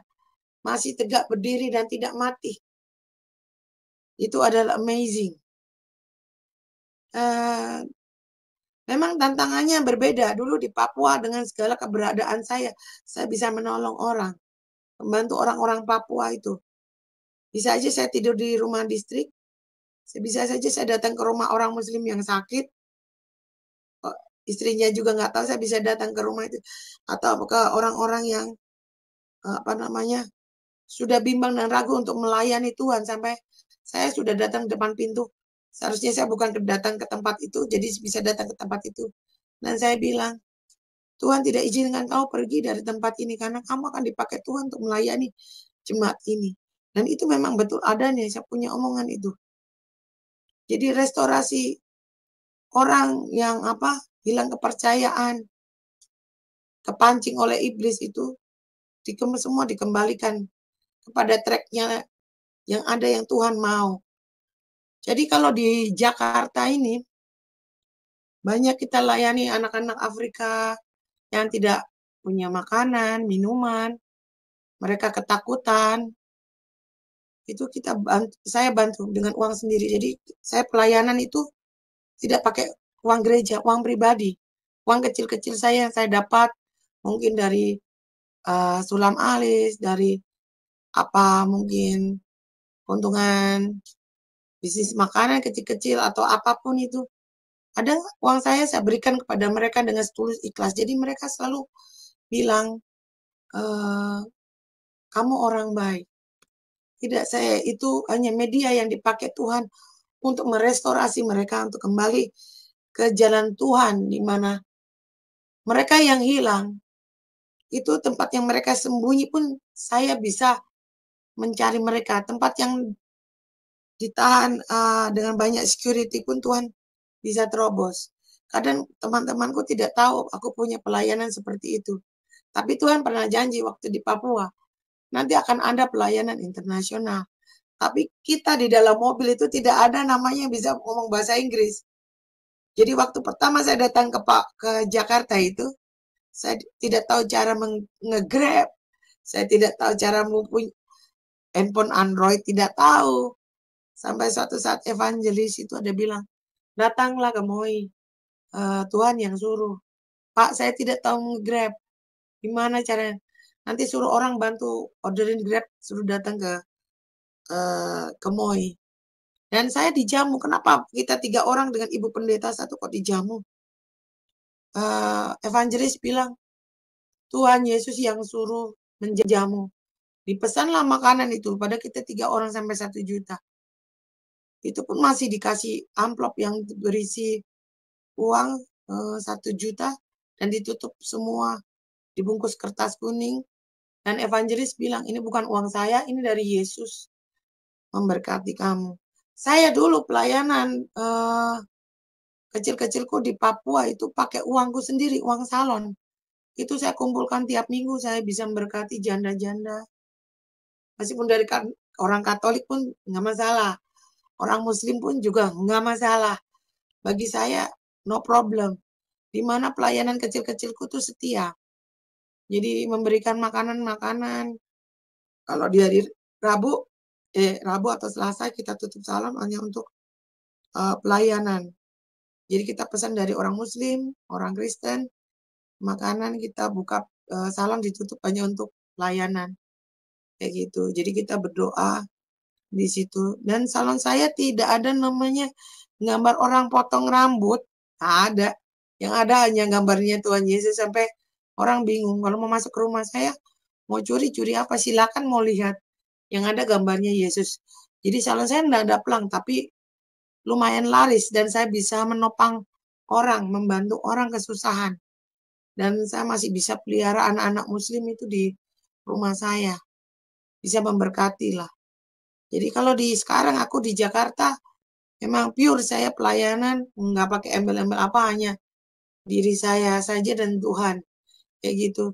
masih tegak berdiri dan tidak mati. Itu adalah amazing. Memang tantangannya berbeda. Dulu di Papua dengan segala keberadaan saya bisa menolong orang, membantu orang-orang Papua itu. Bisa aja saya tidur di rumah distrik, bisa saja saya datang ke rumah orang Muslim yang sakit, istrinya juga nggak tahu, saya bisa datang ke rumah itu. Atau ke orang-orang yang sudah bimbang dan ragu untuk melayani Tuhan, sampai saya sudah datang depan pintu. Seharusnya saya bukan datang ke tempat itu, jadi bisa datang ke tempat itu. Dan saya bilang, Tuhan tidak izinkan kau pergi dari tempat ini karena kamu akan dipakai Tuhan untuk melayani jemaat ini. Dan itu memang betul adanya, saya punya omongan itu. Jadi restorasi orang yang hilang kepercayaan, kepancing oleh iblis itu, semua dikembalikan kepada tracknya yang ada yang Tuhan mau. Jadi kalau di Jakarta ini, banyak kita layani anak-anak Afrika yang tidak punya makanan, minuman, mereka ketakutan. Itu saya bantu dengan uang sendiri. Jadi saya pelayanan itu tidak pakai uang gereja, uang pribadi. Uang kecil-kecil saya yang saya dapat mungkin dari sulam alis, dari mungkin keuntungan bisnis makanan kecil-kecil atau apapun itu. Ada uang saya berikan kepada mereka dengan tulus ikhlas. Jadi mereka selalu bilang, kamu orang baik. Tidak, saya itu hanya media yang dipakai Tuhan untuk merestorasi mereka, untuk kembali ke jalan Tuhan, di mana mereka yang hilang, itu tempat yang mereka sembunyi pun saya bisa mencari mereka. Tempat yang ditahan dengan banyak security pun Tuhan bisa terobos. Kadang teman-temanku tidak tahu aku punya pelayanan seperti itu. Tapi Tuhan pernah janji waktu di Papua, nanti akan ada pelayanan internasional. Tapi kita di dalam mobil itu tidak ada namanya bisa ngomong bahasa Inggris. Jadi waktu pertama saya datang ke Jakarta itu, saya tidak tahu cara nge-grab, saya tidak tahu cara mempunyai handphone Android, tidak tahu. Sampai suatu saat evangelis itu ada bilang, datanglah ke Moi, Tuhan yang suruh. Pak, saya tidak tahu nge-grab, gimana caranya? Nanti suruh orang bantu orderin Grab, suruh datang ke Moi. Dan saya dijamu. Kenapa kita 3 orang dengan ibu pendeta 1 kok dijamu? Evangelis bilang, Tuhan Yesus yang suruh menjamu. Dipesanlah makanan itu pada kita 3 orang sampai 1 juta. Itu pun masih dikasih amplop yang berisi uang 1 juta dan ditutup semua, dibungkus kertas kuning. Dan evangelis bilang, ini bukan uang saya, ini dari Yesus memberkati kamu. Saya dulu pelayanan kecil-kecilku di Papua itu pakai uangku sendiri, uang salon. Itu saya kumpulkan tiap minggu, saya bisa memberkati janda-janda. Meskipun dari orang Katolik pun nggak masalah. Orang Muslim pun juga nggak masalah. Bagi saya, no problem. Di mana pelayanan kecil-kecilku tuh setia. Jadi memberikan makanan-makanan. Kalau di hari Rabu atau Selasa kita tutup salam hanya untuk pelayanan. Jadi kita pesan dari orang Muslim, orang Kristen, makanan kita buka salam ditutup hanya untuk pelayanan. Kayak gitu. Jadi kita berdoa di situ. Dan salon saya tidak ada namanya gambar orang potong rambut. Nggak ada. Yang ada hanya gambarnya Tuhan Yesus, sampai orang bingung. Kalau mau masuk ke rumah saya, mau curi apa, silakan mau lihat. Yang ada gambarnya Yesus. Jadi salon saya enggak ada pelang, tapi lumayan laris dan saya bisa menopang orang, membantu orang kesusahan. Dan saya masih bisa pelihara anak-anak muslim itu di rumah saya. Bisa memberkati lah. Jadi kalau sekarang aku di Jakarta, memang pure saya pelayanan, nggak pakai embel-embel apa, hanya diri saya saja dan Tuhan. Kayak gitu.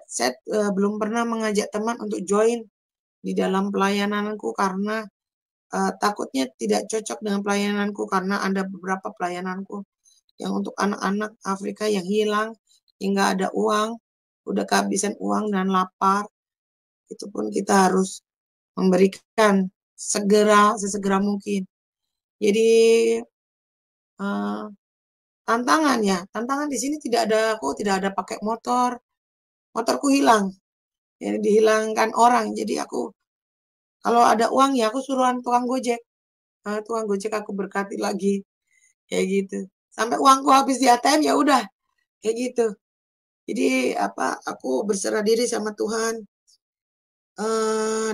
Saya belum pernah mengajak teman untuk join di dalam pelayananku karena takutnya tidak cocok dengan pelayananku, karena ada beberapa pelayananku yang untuk anak-anak Afrika yang hilang, yang nggak ada uang, udah kehabisan uang dan lapar. Itu pun kita harus memberikan sesegera mungkin. Jadi tantangan di sini aku tidak ada pakai motorku hilang, jadi dihilangkan orang. Jadi aku kalau ada uang ya aku suruhan tukang gojek, tukang gojek aku berkati lagi, kayak gitu. Sampai uangku habis di ATM ya udah, kayak gitu. Jadi aku berserah diri sama Tuhan.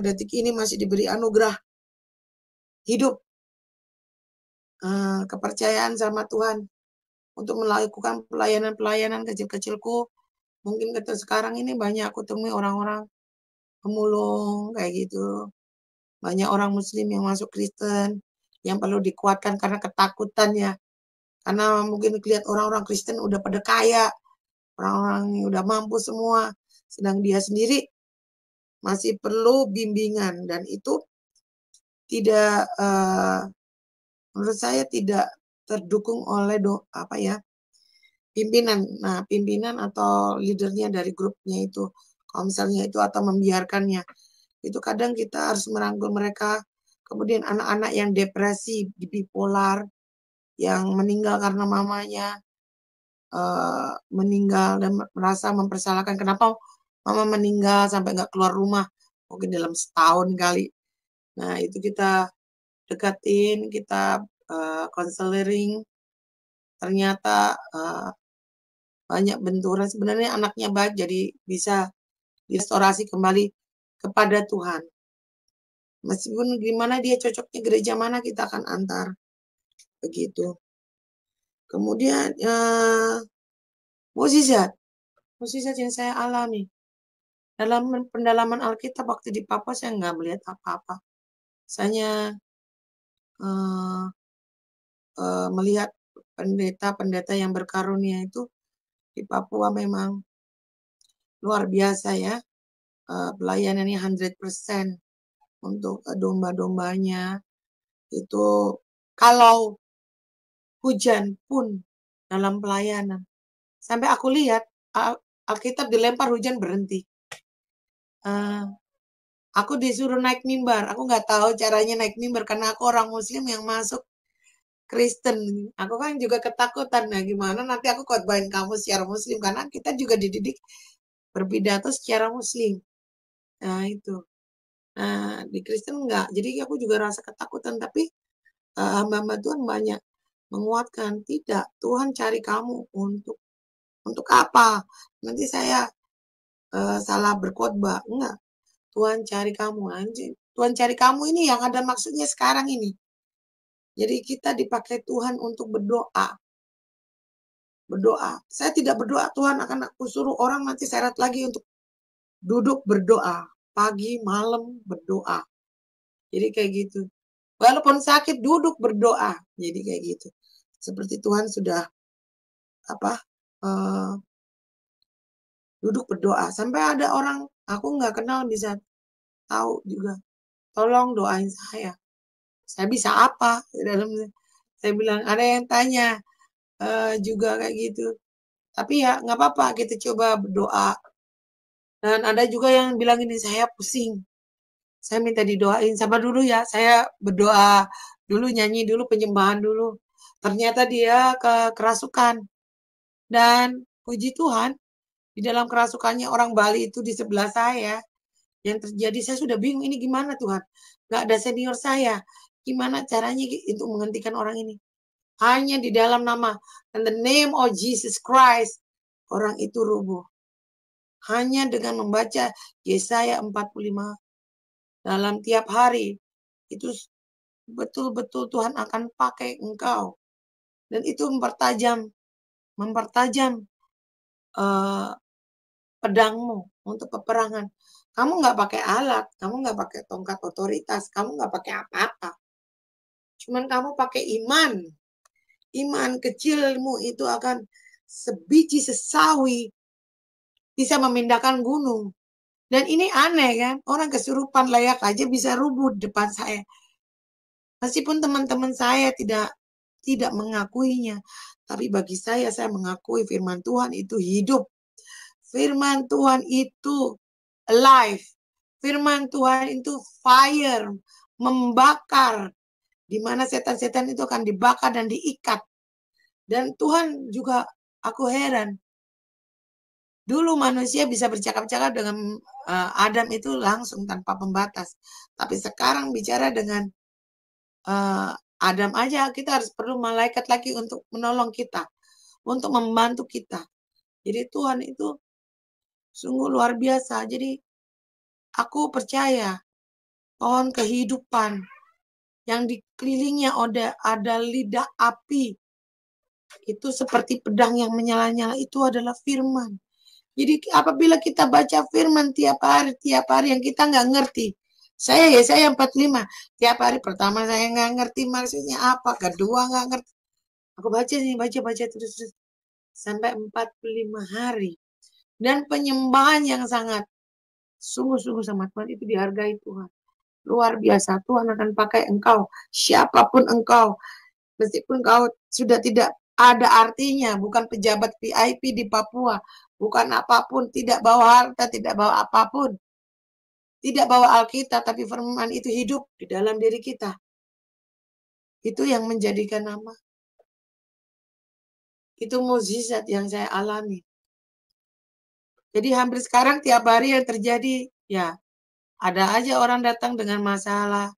Detik ini masih diberi anugerah hidup, kepercayaan sama Tuhan untuk melakukan pelayanan kecil-kecilku. Mungkin sekarang ini banyak aku temui orang-orang pemulung kayak gitu. Banyak orang muslim yang masuk Kristen yang perlu dikuatkan karena ketakutan ya. Karena mungkin lihat orang-orang Kristen udah pada kaya, orang-orang yang udah mampu semua, sedang dia sendiri masih perlu bimbingan, dan itu tidak menurut saya tidak terdukung oleh pimpinan. Nah, pimpinan atau leadernya dari grupnya itu, kalau misalnya itu atau membiarkannya, itu kadang kita harus merangkul mereka. Kemudian anak-anak yang depresi, bipolar, yang meninggal karena mamanya meninggal dan merasa mempersalahkan kenapa mama meninggal sampai nggak keluar rumah, mungkin dalam setahun kali. Nah, itu kita dekatin, kita konseling. Ternyata banyak benturan. Sebenarnya anaknya baik, jadi bisa direstorasi kembali kepada Tuhan. Meskipun gimana dia cocoknya gereja mana, kita akan antar. Begitu. Kemudian mukjizat yang saya alami dalam pendalaman Alkitab waktu di Papua, saya nggak melihat apa-apa. Saya melihat pendeta-pendeta yang berkarunia itu di Papua memang luar biasa ya. Pelayanannya 100% untuk domba-dombanya. Itu kalau hujan pun dalam pelayanan, sampai aku lihat Alkitab dilempar hujan berhenti. Aku disuruh naik mimbar. Aku nggak tahu caranya naik mimbar karena aku orang Muslim yang masuk Kristen. Aku kan juga ketakutan. Nah, gimana nanti aku khotbahin kamu secara Muslim, karena kita juga dididik berpidato secara Muslim. Nah, itu. Nah, di Kristen enggak. Jadi aku juga rasa ketakutan, tapi hamba-hamba Tuhan banyak menguatkan. Tidak, Tuhan cari kamu untuk apa? Nanti saya salah berkhotbah. Enggak. Tuhan cari kamu, anjing. Tuhan cari kamu ini yang ada maksudnya sekarang ini. Jadi kita dipakai Tuhan untuk berdoa. Berdoa. Saya tidak berdoa, Tuhan akan aku suruh orang nanti syarat lagi untuk duduk berdoa. Pagi, malam berdoa. Jadi kayak gitu. Walaupun sakit, duduk berdoa. Jadi kayak gitu. Seperti Tuhan sudah duduk berdoa. Sampai ada orang aku nggak kenal bisa tahu juga. Tolong doain saya. Saya bisa apa? Saya bilang, ada yang tanya juga kayak gitu. Tapi ya nggak apa-apa, kita coba berdoa. Dan ada juga yang bilang ini, saya pusing. Saya minta didoain. Sabar dulu ya, saya berdoa dulu, nyanyi dulu, penyembahan dulu. Ternyata dia kerasukan. Dan puji Tuhan, di dalam kerasukannya orang Bali itu di sebelah saya. Yang terjadi, saya sudah bingung, ini gimana Tuhan? Gak ada senior saya. Gimana caranya untuk menghentikan orang ini? Hanya di dalam nama, in the name of Jesus Christ, orang itu rubuh. Hanya dengan membaca Yesaya 45 dalam tiap hari, itu betul-betul Tuhan akan pakai engkau. Dan itu mempertajam pedangmu untuk peperangan. Kamu nggak pakai alat, kamu nggak pakai tongkat otoritas, kamu nggak pakai apa-apa. Cuman kamu pakai iman. Iman kecilmu itu akan sebiji sesawi bisa memindahkan gunung. Dan ini aneh kan, orang kesurupan layak aja bisa rubuh depan saya. Meskipun teman-teman saya tidak mengakuinya, tapi bagi saya mengakui firman Tuhan itu hidup. Firman Tuhan itu alive. firman Tuhan itu fire, membakar, di mana setan-setan itu akan dibakar dan diikat. Dan Tuhan juga, aku heran, dulu manusia bisa bercakap-cakap dengan Adam itu langsung tanpa pembatas. Tapi sekarang bicara dengan Adam aja, kita harus perlu malaikat lagi untuk menolong kita, untuk membantu kita. Jadi Tuhan itu sungguh luar biasa. Jadi aku percaya pohon kehidupan yang dikelilingnya ada lidah api, itu seperti pedang yang menyala-nyala, itu adalah firman. Jadi apabila kita baca firman tiap hari yang kita nggak ngerti. Saya 45. Tiap hari pertama saya nggak ngerti maksudnya apa. Kedua nggak ngerti. Aku baca terus. Sampai 45 hari. Dan penyembahan yang sangat sungguh-sungguh sama Tuhan itu dihargai Tuhan. Luar biasa. Tuhan akan pakai engkau. Siapapun engkau. Meskipun kau sudah tidak ada artinya. Bukan pejabat VIP di Papua. Bukan apapun, tidak bawa harta, tidak bawa apapun. Tidak bawa Alkitab, tapi firman itu hidup di dalam diri kita. Itu yang menjadikan nama. Itu mukjizat yang saya alami. Jadi hampir sekarang tiap hari yang terjadi, ya ada aja orang datang dengan masalah.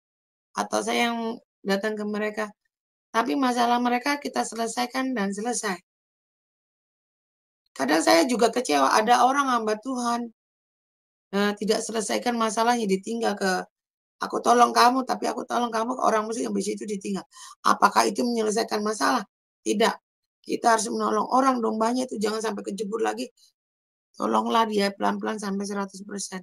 Atau saya yang datang ke mereka. Tapi masalah mereka kita selesaikan dan selesai. Kadang saya juga kecewa, ada orang hamba Tuhan tidak selesaikan masalahnya, ditinggal ke aku tolong kamu, tapi aku tolong kamu ke orang muslim, habis itu ditinggal. Apakah itu menyelesaikan masalah? Tidak. Kita harus menolong orang, dombanya itu jangan sampai kejebur lagi. Tolonglah dia pelan-pelan sampai 100%.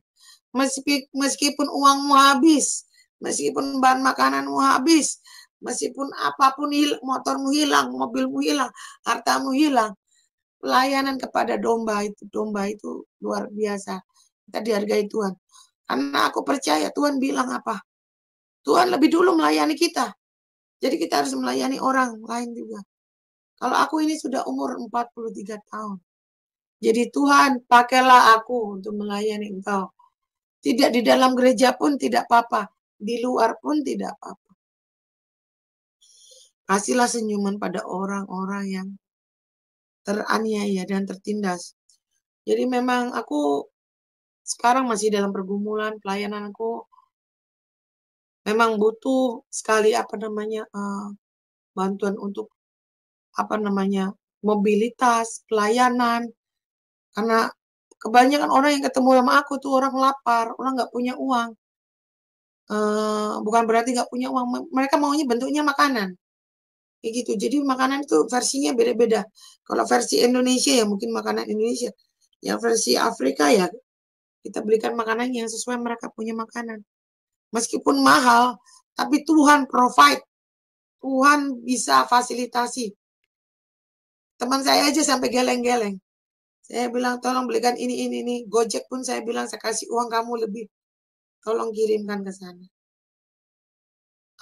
Meskipun uangmu habis, meskipun bahan makananmu habis, meskipun apapun motormu hilang, mobilmu hilang, hartamu hilang, pelayanan kepada domba itu luar biasa. Kita dihargai Tuhan. Karena aku percaya Tuhan bilang apa? Tuhan lebih dulu melayani kita. Jadi kita harus melayani orang lain juga. Kalau aku ini sudah umur 43 tahun. Jadi Tuhan, pakailah aku untuk melayani engkau. Tidak di dalam gereja pun tidak apa-apa. Di luar pun tidak apa-apa. Kasihlah senyuman pada orang-orang yang teraniaya dan tertindas. Jadi memang aku sekarang masih dalam pergumulan pelayananku. Memang butuh sekali bantuan untuk mobilitas, pelayanan. Karena kebanyakan orang yang ketemu sama aku tuh orang lapar, orang nggak punya uang. Bukan berarti nggak punya uang, mereka maunya bentuknya makanan. Kayak gitu. Jadi makanan itu versinya beda-beda. Kalau versi Indonesia ya mungkin makanan Indonesia. Yang versi Afrika ya kita belikan makanan yang sesuai mereka punya makanan. Meskipun mahal, tapi Tuhan provide. Tuhan bisa fasilitasi. Teman saya aja sampai geleng-geleng. Saya bilang tolong belikan ini. Gojek pun saya bilang saya kasih uang kamu lebih. Tolong kirimkan ke sana.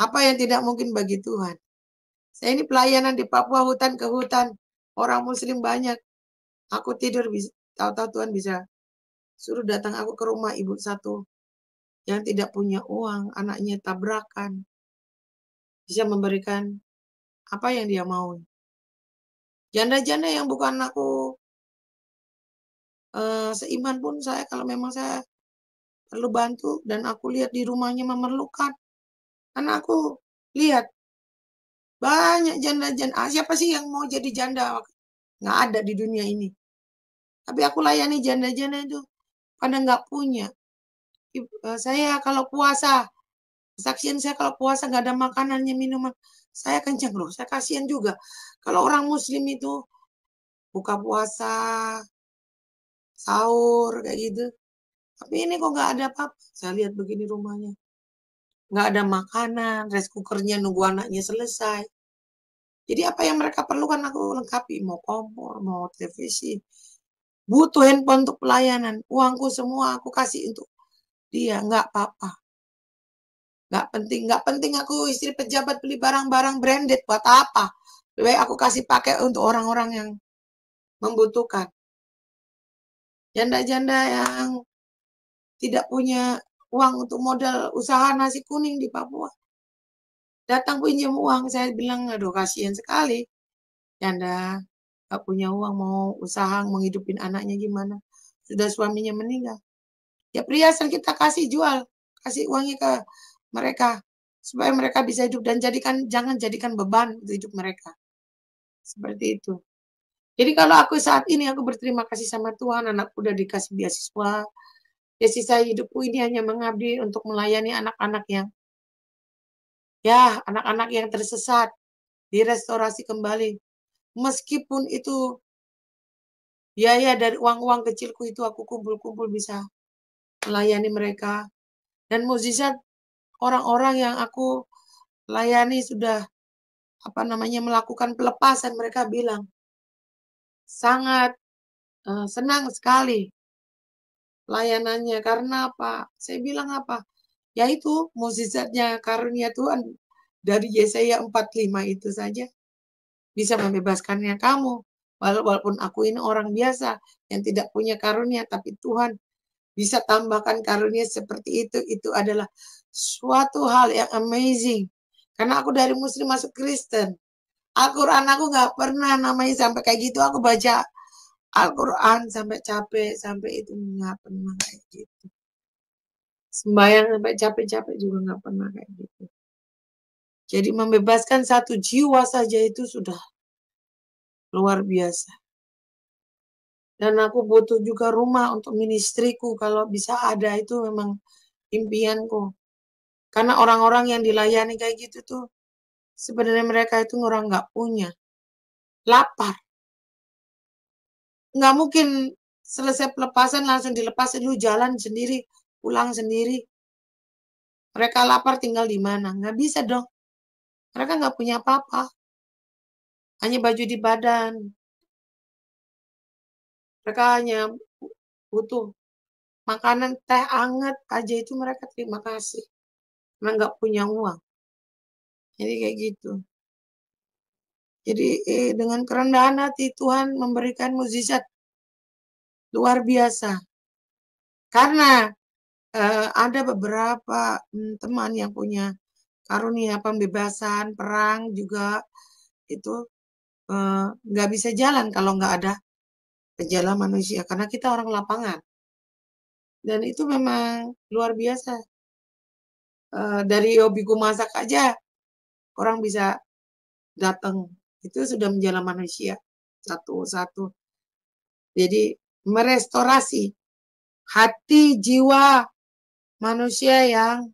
Apa yang tidak mungkin bagi Tuhan? Saya ini pelayanan di Papua hutan ke hutan. Orang muslim banyak. Aku tidur, tahu-tahu Tuhan bisa suruh datang aku ke rumah ibu satu yang tidak punya uang, anaknya tabrakan. Bisa memberikan apa yang dia mau. Janda-janda yang bukan aku seiman pun saya, kalau memang saya perlu bantu dan aku lihat di rumahnya memerlukan. Karena aku lihat banyak janda-janda. Siapa sih yang mau jadi janda? Nggak ada di dunia ini. Tapi aku layani janda-janda itu pada nggak punya. Saya kalau puasa, kesaksian saya kalau puasa nggak ada makanannya, minuman, saya kencang loh. Saya kasihan juga. Kalau orang muslim itu buka puasa, sahur, kayak gitu. Tapi ini kok nggak ada apa-apa. Saya lihat begini rumahnya. Nggak ada makanan, rice cookernya nunggu anaknya selesai. Jadi apa yang mereka perlukan aku lengkapi. Mau kompor, mau televisi. Butuh handphone untuk pelayanan. Uangku semua aku kasih untuk dia. Nggak apa-apa. Nggak penting aku istri pejabat beli barang-barang branded. Buat apa? Lebih aku kasih pakai untuk orang-orang yang membutuhkan. Janda-janda yang tidak punya uang untuk modal usaha nasi kuning di Papua. Datang pinjam uang, saya bilang, aduh kasihan sekali. Janda gak punya uang, mau usaha menghidupin anaknya gimana. Sudah suaminya meninggal. Ya perhiasan kita kasih jual, kasih uangnya ke mereka supaya mereka bisa hidup dan jangan jadikan beban untuk hidup mereka. Seperti itu. Jadi kalau aku saat ini aku berterima kasih sama Tuhan, anakku udah dikasih beasiswa. Ya sisa hidupku ini hanya mengabdi untuk melayani anak-anak anak-anak yang tersesat, direstorasi kembali. Meskipun itu biaya dari uang-uang kecilku itu aku kumpul-kumpul bisa melayani mereka. Dan mukjizat orang-orang yang aku layani sudah melakukan pelepasan, mereka bilang sangat senang sekali layanannya. Karena apa? Saya bilang apa? Yaitu mukjizatnya karunia Tuhan dari Yesaya 45 itu saja bisa membebaskannya kamu. Walaupun aku ini orang biasa yang tidak punya karunia, tapi Tuhan bisa tambahkan karunia seperti itu adalah suatu hal yang amazing. Karena aku dari Muslim masuk Kristen. Al-Quran aku gak pernah namanya sampai kayak gitu. Aku baca Al-Quran sampai capek, sampai itu gak pernah kayak gitu. Sembahyang sampai capek-capek juga gak pernah kayak gitu. Jadi membebaskan satu jiwa saja itu sudah luar biasa. Dan aku butuh juga rumah untuk ministriku. Kalau bisa ada, itu memang impianku. Karena orang-orang yang dilayani kayak gitu tuh, sebenarnya mereka itu orang nggak punya. Lapar. Nggak mungkin selesai pelepasan langsung dilepas, lu jalan sendiri, pulang sendiri. Mereka lapar tinggal di mana? Nggak bisa dong. Mereka nggak punya apa-apa. Hanya baju di badan. Mereka hanya butuh makanan, teh hangat aja itu mereka terima kasih. Karena nggak punya uang. Jadi kayak gitu. Jadi dengan kerendahan hati Tuhan memberikan mukjizat luar biasa. Karena ada beberapa teman yang punya karunia pembebasan, perang juga itu nggak bisa jalan kalau nggak ada gejala manusia. Karena kita orang lapangan. Dan itu memang luar biasa. Dari hobiku masak aja, orang bisa datang. Itu sudah menjadi manusia satu-satu. Jadi merestorasi hati jiwa manusia yang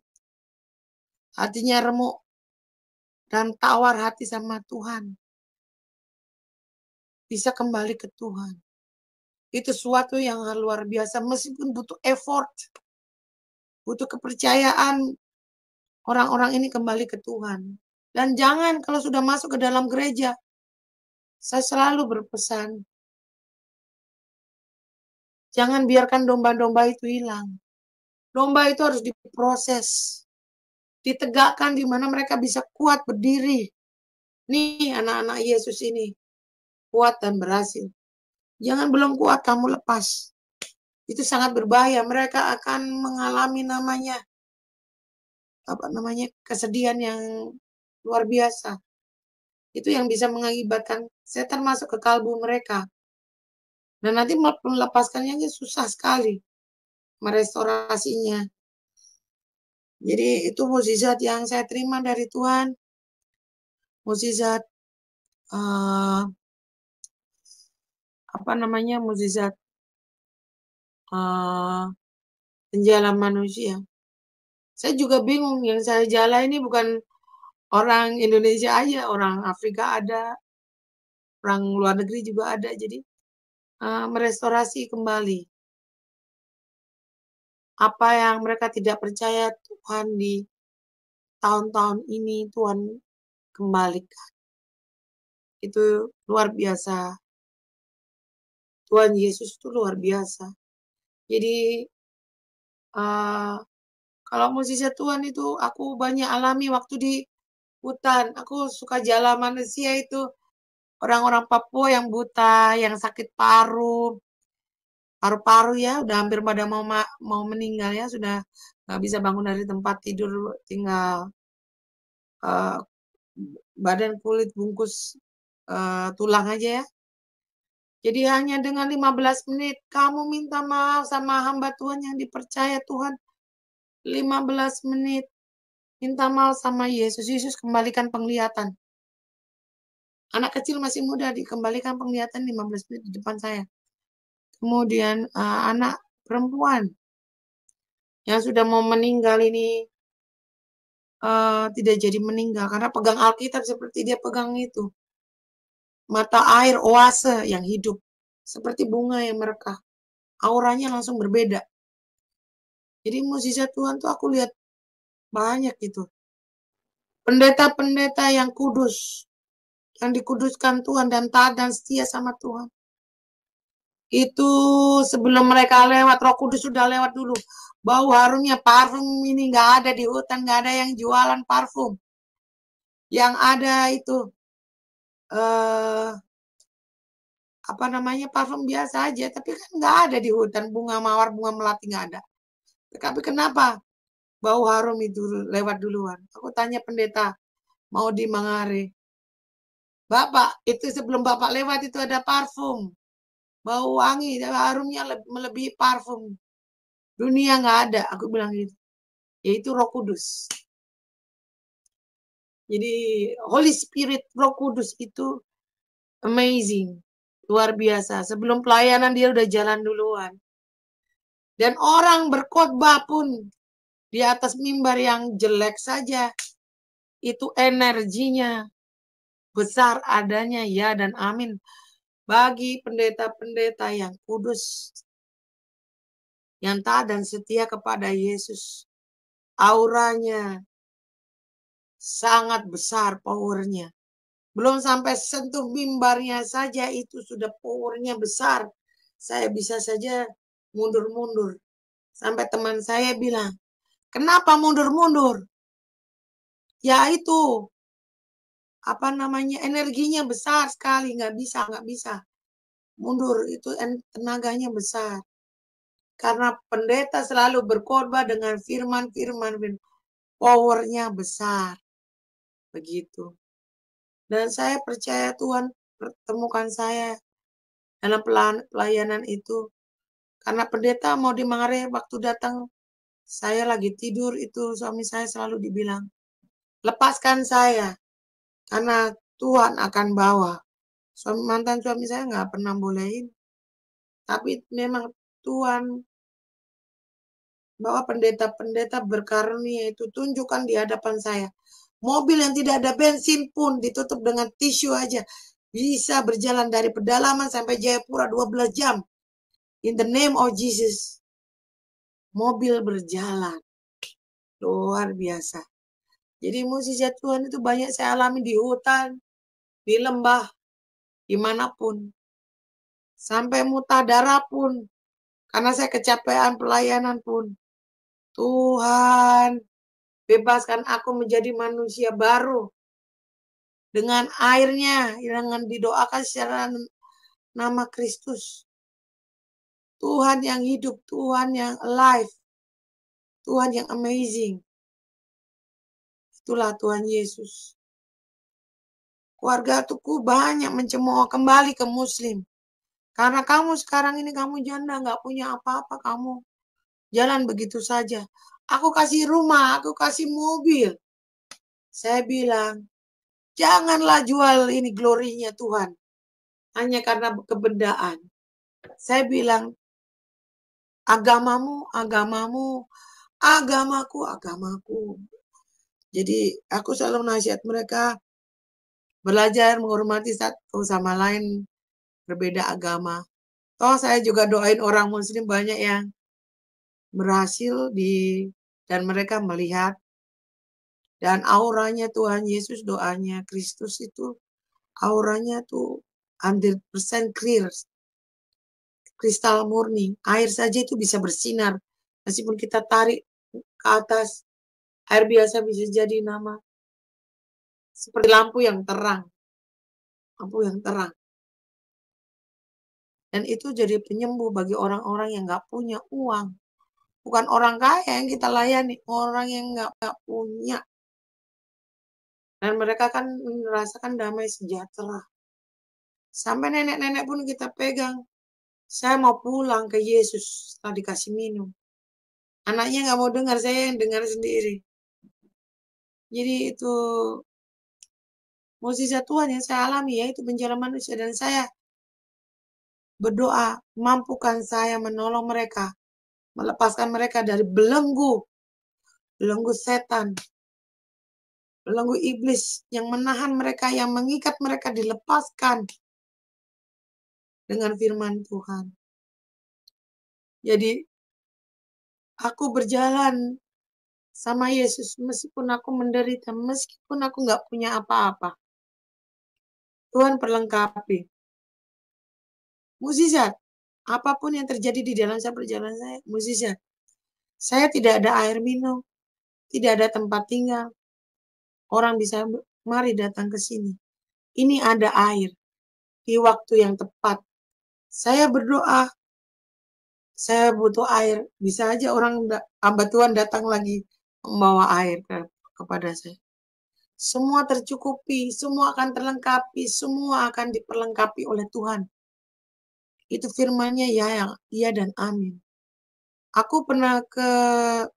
hatinya remuk dan tawar hati sama Tuhan. Bisa kembali ke Tuhan. Itu sesuatu yang luar biasa, meskipun butuh effort, butuh kepercayaan orang-orang ini kembali ke Tuhan. Dan jangan kalau sudah masuk ke dalam gereja, saya selalu berpesan, jangan biarkan domba-domba itu hilang. Domba itu harus diproses, ditegakkan di mana mereka bisa kuat berdiri. Nih anak-anak Yesus ini kuat dan berhasil. Jangan belum kuat kamu lepas. Itu sangat berbahaya. Mereka akan mengalami kesedihan yang luar biasa. Itu yang bisa mengakibatkan setan masuk ke kalbu mereka. Dan nanti melepaskannya susah sekali merestorasinya. Jadi itu mukjizat yang saya terima dari Tuhan. Mukjizat mukjizat penjalan manusia. Saya juga bingung, yang saya jalan ini bukan orang Indonesia aja, orang Afrika ada, orang luar negeri juga ada. Jadi merestorasi kembali apa yang mereka tidak percaya Tuhan di tahun-tahun ini Tuhan kembalikan. Itu luar biasa. Tuhan Yesus itu luar biasa. Jadi kalau mukjizat Tuhan itu aku banyak alami waktu di hutan. Aku suka jalan manusia itu. Orang-orang Papua yang buta, yang sakit paru-paru ya, udah hampir pada mau meninggal ya, sudah nggak bisa bangun dari tempat tidur, tinggal badan kulit bungkus tulang aja ya. Jadi hanya dengan 15 menit kamu minta maaf sama hamba Tuhan yang dipercaya Tuhan. 15 menit minta maaf sama Yesus. Yesus kembalikan penglihatan. Anak kecil masih muda dikembalikan penglihatan 15 menit di depan saya. Kemudian anak perempuan yang sudah mau meninggal ini tidak jadi meninggal karena pegang Alkitab seperti dia pegang itu. Mata air oase yang hidup. Seperti bunga yang merekah. Auranya langsung berbeda. Jadi mukjizat Tuhan tuh aku lihat banyak gitu. Pendeta-pendeta yang kudus. Yang dikuduskan Tuhan dan taat dan setia sama Tuhan. Itu sebelum mereka lewat, Roh Kudus sudah lewat dulu. Bau harumnya parfum ini nggak ada di hutan, nggak ada yang jualan parfum. Yang ada itu apa namanya parfum biasa aja, tapi kan nggak ada di hutan, bunga mawar, bunga melati nggak ada. Tapi kenapa bau harum itu lewat duluan? Aku tanya pendeta, mau di Mangare. Bapak, itu sebelum Bapak lewat itu ada parfum. Bau wangi, harumnya melebihi parfum. Dunia nggak ada, aku bilang gitu. Yaitu Roh Kudus. Jadi Holy Spirit, Roh Kudus itu amazing. Luar biasa. Sebelum pelayanan dia udah jalan duluan. Dan orang berkhotbah pun di atas mimbar yang jelek saja, itu energinya besar adanya ya dan amin. Bagi pendeta-pendeta yang kudus, yang taat dan setia kepada Yesus, auranya sangat besar powernya. Belum sampai sentuh mimbarnya saja itu sudah powernya besar. Saya bisa saja mundur-mundur. Sampai teman saya bilang, kenapa mundur-mundur? Ya itu, apa namanya, energinya besar sekali. Nggak bisa. Mundur, itu tenaganya besar. Karena pendeta selalu berkhotbah dengan firman-firman. Powernya besar. Begitu. Dan saya percaya Tuhan pertemukan saya dalam pelayanan itu. Karena pendeta mau di Mangare waktu datang, saya lagi tidur itu suami saya selalu dibilang, lepaskan saya karena Tuhan akan bawa. Mantan suami saya nggak pernah bolehin. Tapi memang Tuhan bahwa pendeta-pendeta berkarunia itu tunjukkan di hadapan saya. Mobil yang tidak ada bensin pun ditutup dengan tisu aja. Bisa berjalan dari pedalaman sampai Jayapura 12 jam. In the name of Jesus. Mobil berjalan. Luar biasa. Jadi mukjizat Tuhan itu banyak saya alami di hutan, di lembah, dimanapun. Sampai Mutadara pun. Karena saya kecapean pelayanan pun. Tuhan, bebaskan aku menjadi manusia baru. Dengan airnya, dengan didoakan secara nama Kristus. Tuhan yang hidup, Tuhan yang alive. Tuhan yang amazing. Itulah Tuhan Yesus. Keluarga tuku banyak mencemooh kembali ke Muslim. Karena kamu sekarang ini kamu janda, nggak punya apa-apa kamu. Jalan begitu saja. Aku kasih rumah, aku kasih mobil. Saya bilang, janganlah jual ini glorinya Tuhan. Hanya karena kebendaan. Saya bilang, agamamu, agamaku. Jadi aku selalu nasihat mereka belajar menghormati satu sama lain berbeda agama. Toh saya juga doain orang Muslim banyak yang berhasil dan mereka melihat dan auranya Tuhan Yesus, doanya Kristus itu auranya tuh 100% clear, kristal murni. Air saja itu bisa bersinar meskipun kita tarik ke atas, air biasa bisa jadi nama seperti lampu yang terang, dan itu jadi penyembuh bagi orang-orang yang nggak punya uang. Bukan orang kaya yang kita layani, orang yang nggak punya. Dan mereka kan merasakan damai sejahtera. Sampai nenek-nenek pun kita pegang. Saya mau pulang ke Yesus setelah dikasih minum. Anaknya nggak mau dengar, saya yang dengar sendiri. Jadi itu mukjizat Tuhan yang saya alami, yaitu penjara manusia. Dan saya berdoa, mampukan saya menolong mereka, melepaskan mereka dari belenggu setan, belenggu iblis yang menahan mereka, yang mengikat mereka, dilepaskan dengan firman Tuhan. Jadi aku berjalan sama Yesus meskipun aku menderita, meskipun aku nggak punya apa-apa. Tuhan perlengkapi. Mukjizat. Apapun yang terjadi di dalam saya perjalanan saya, mukjizat. Saya tidak ada air minum, tidak ada tempat tinggal. Orang bisa, mari datang ke sini. Ini ada air di waktu yang tepat. Saya berdoa, saya butuh air. Bisa aja orang hamba Tuhan datang lagi membawa air kepada saya. Semua tercukupi, semua akan terlengkapi, semua akan diperlengkapi oleh Tuhan. Itu firman-Nya ya, yang iya dan amin. Aku pernah kena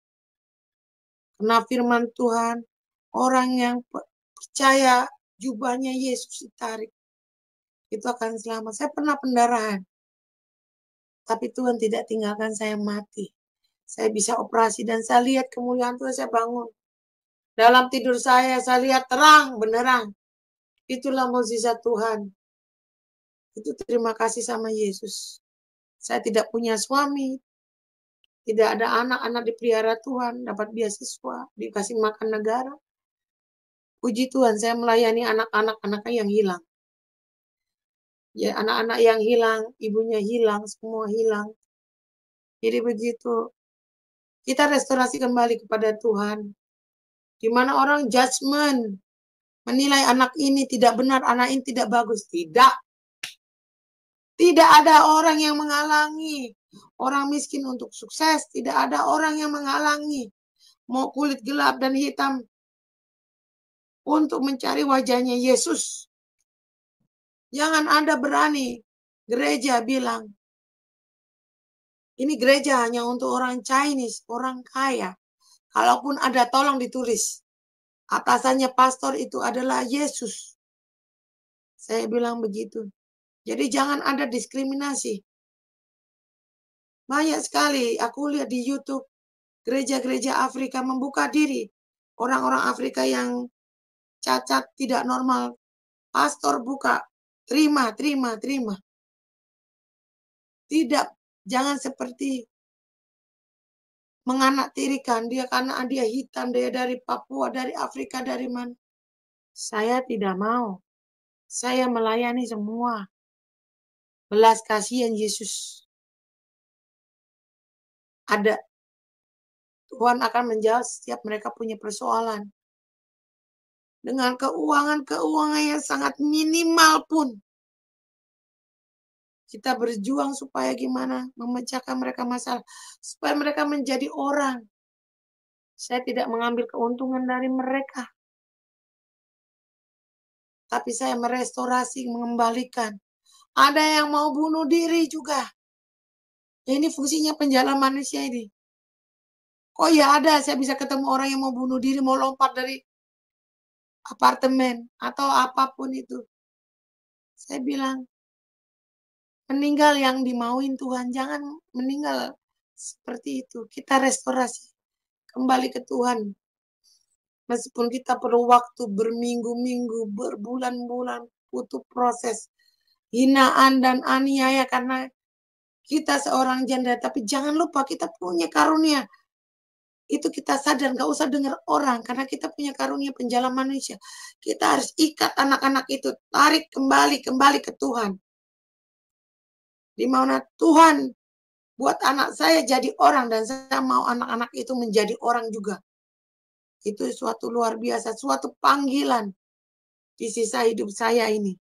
firman Tuhan, orang yang percaya jubahnya Yesus ditarik, itu akan selamat. Saya pernah pendarahan, tapi Tuhan tidak tinggalkan saya mati. Saya bisa operasi dan saya lihat kemuliaan Tuhan, saya bangun. Dalam tidur saya lihat terang, beneran. Itulah mukjizat Tuhan. Itu terima kasih sama Yesus. Saya tidak punya suami, tidak ada anak-anak dipelihara Tuhan, dapat beasiswa, dikasih makan negara. Puji Tuhan, saya melayani anak-anak yang hilang. Ya, anak-anak yang hilang, ibunya hilang, semua hilang. Jadi begitu. Kita restorasi kembali kepada Tuhan. Di mana orang judgment, menilai anak ini tidak benar, anak ini tidak bagus. Tidak. Tidak ada orang yang menghalangi orang miskin untuk sukses. Tidak ada orang yang menghalangi mau kulit gelap dan hitam untuk mencari wajahnya Yesus. Jangan Anda berani. Gereja bilang, ini gereja hanya untuk orang Chinese, orang kaya. Kalaupun ada, tolong ditulis. Atasannya pastor itu adalah Yesus. Saya bilang begitu. Jadi jangan ada diskriminasi. Banyak sekali aku lihat di YouTube, gereja-gereja Afrika membuka diri. Orang-orang Afrika yang cacat, tidak normal. Pastor buka, terima. Tidak, jangan seperti menganaktirikan dia karena dia hitam, dia dari Papua, dari Afrika, dari mana. Saya tidak mau. Saya melayani semua. Belas kasihan Yesus. Ada. Tuhan akan menjawab setiap mereka punya persoalan. Dengan keuangan yang sangat minimal pun. Kita berjuang supaya gimana? Memecahkan mereka masalah. Supaya mereka menjadi orang. Saya tidak mengambil keuntungan dari mereka. Tapi saya merestorasi, mengembalikan. Ada yang mau bunuh diri juga. Ya, ini fungsinya penjala manusia ini. Kok ya ada, saya bisa ketemu orang yang mau bunuh diri, mau lompat dari apartemen atau apapun itu. Saya bilang, meninggal yang dimauin Tuhan, jangan meninggal seperti itu. Kita restorasi, kembali ke Tuhan. Meskipun kita perlu waktu berminggu-minggu, berbulan-bulan, butuh proses hinaan dan aniaya karena kita seorang janda. Tapi jangan lupa kita punya karunia. Itu kita sadar, gak usah dengar orang, karena kita punya karunia penjala manusia. Kita harus ikat anak-anak itu, tarik kembali ke Tuhan. Di mana Tuhan buat anak saya jadi orang, dan saya mau anak-anak itu menjadi orang juga. Itu suatu luar biasa, suatu panggilan di sisa hidup saya ini.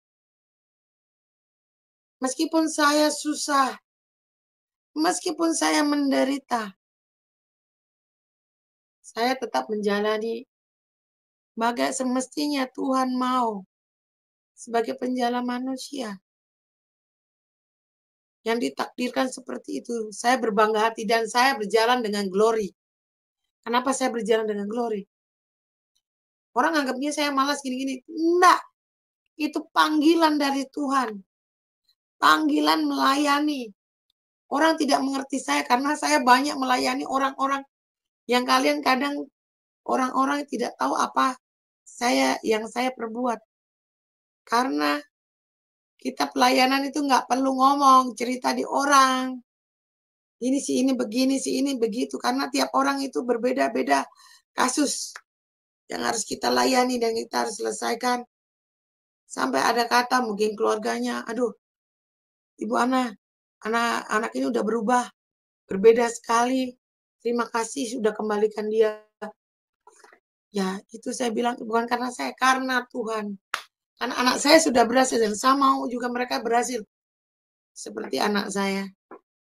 Meskipun saya susah, meskipun saya menderita, saya tetap menjalani bagai semestinya Tuhan mau sebagai penjala manusia yang ditakdirkan seperti itu. Saya berbangga hati dan saya berjalan dengan glory. Kenapa saya berjalan dengan glory? Orang anggapnya saya malas gini-gini. Enggak, itu panggilan dari Tuhan. Panggilan melayani. Orang tidak mengerti saya karena saya banyak melayani orang-orang yang kalian kadang orang-orang tidak tahu apa yang saya perbuat. Karena kita pelayanan itu nggak perlu ngomong, cerita di orang. Ini si ini begini, si ini begitu. Karena tiap orang itu berbeda-beda kasus yang harus kita layani dan kita harus selesaikan. Sampai ada kata mungkin keluarganya, aduh, Ibu Ana, anak ini udah berubah, berbeda sekali. Terima kasih sudah kembalikan dia. Ya, itu saya bilang bukan karena saya, karena Tuhan. Karena anak saya sudah berhasil dan saya mau juga mereka berhasil. Seperti anak saya.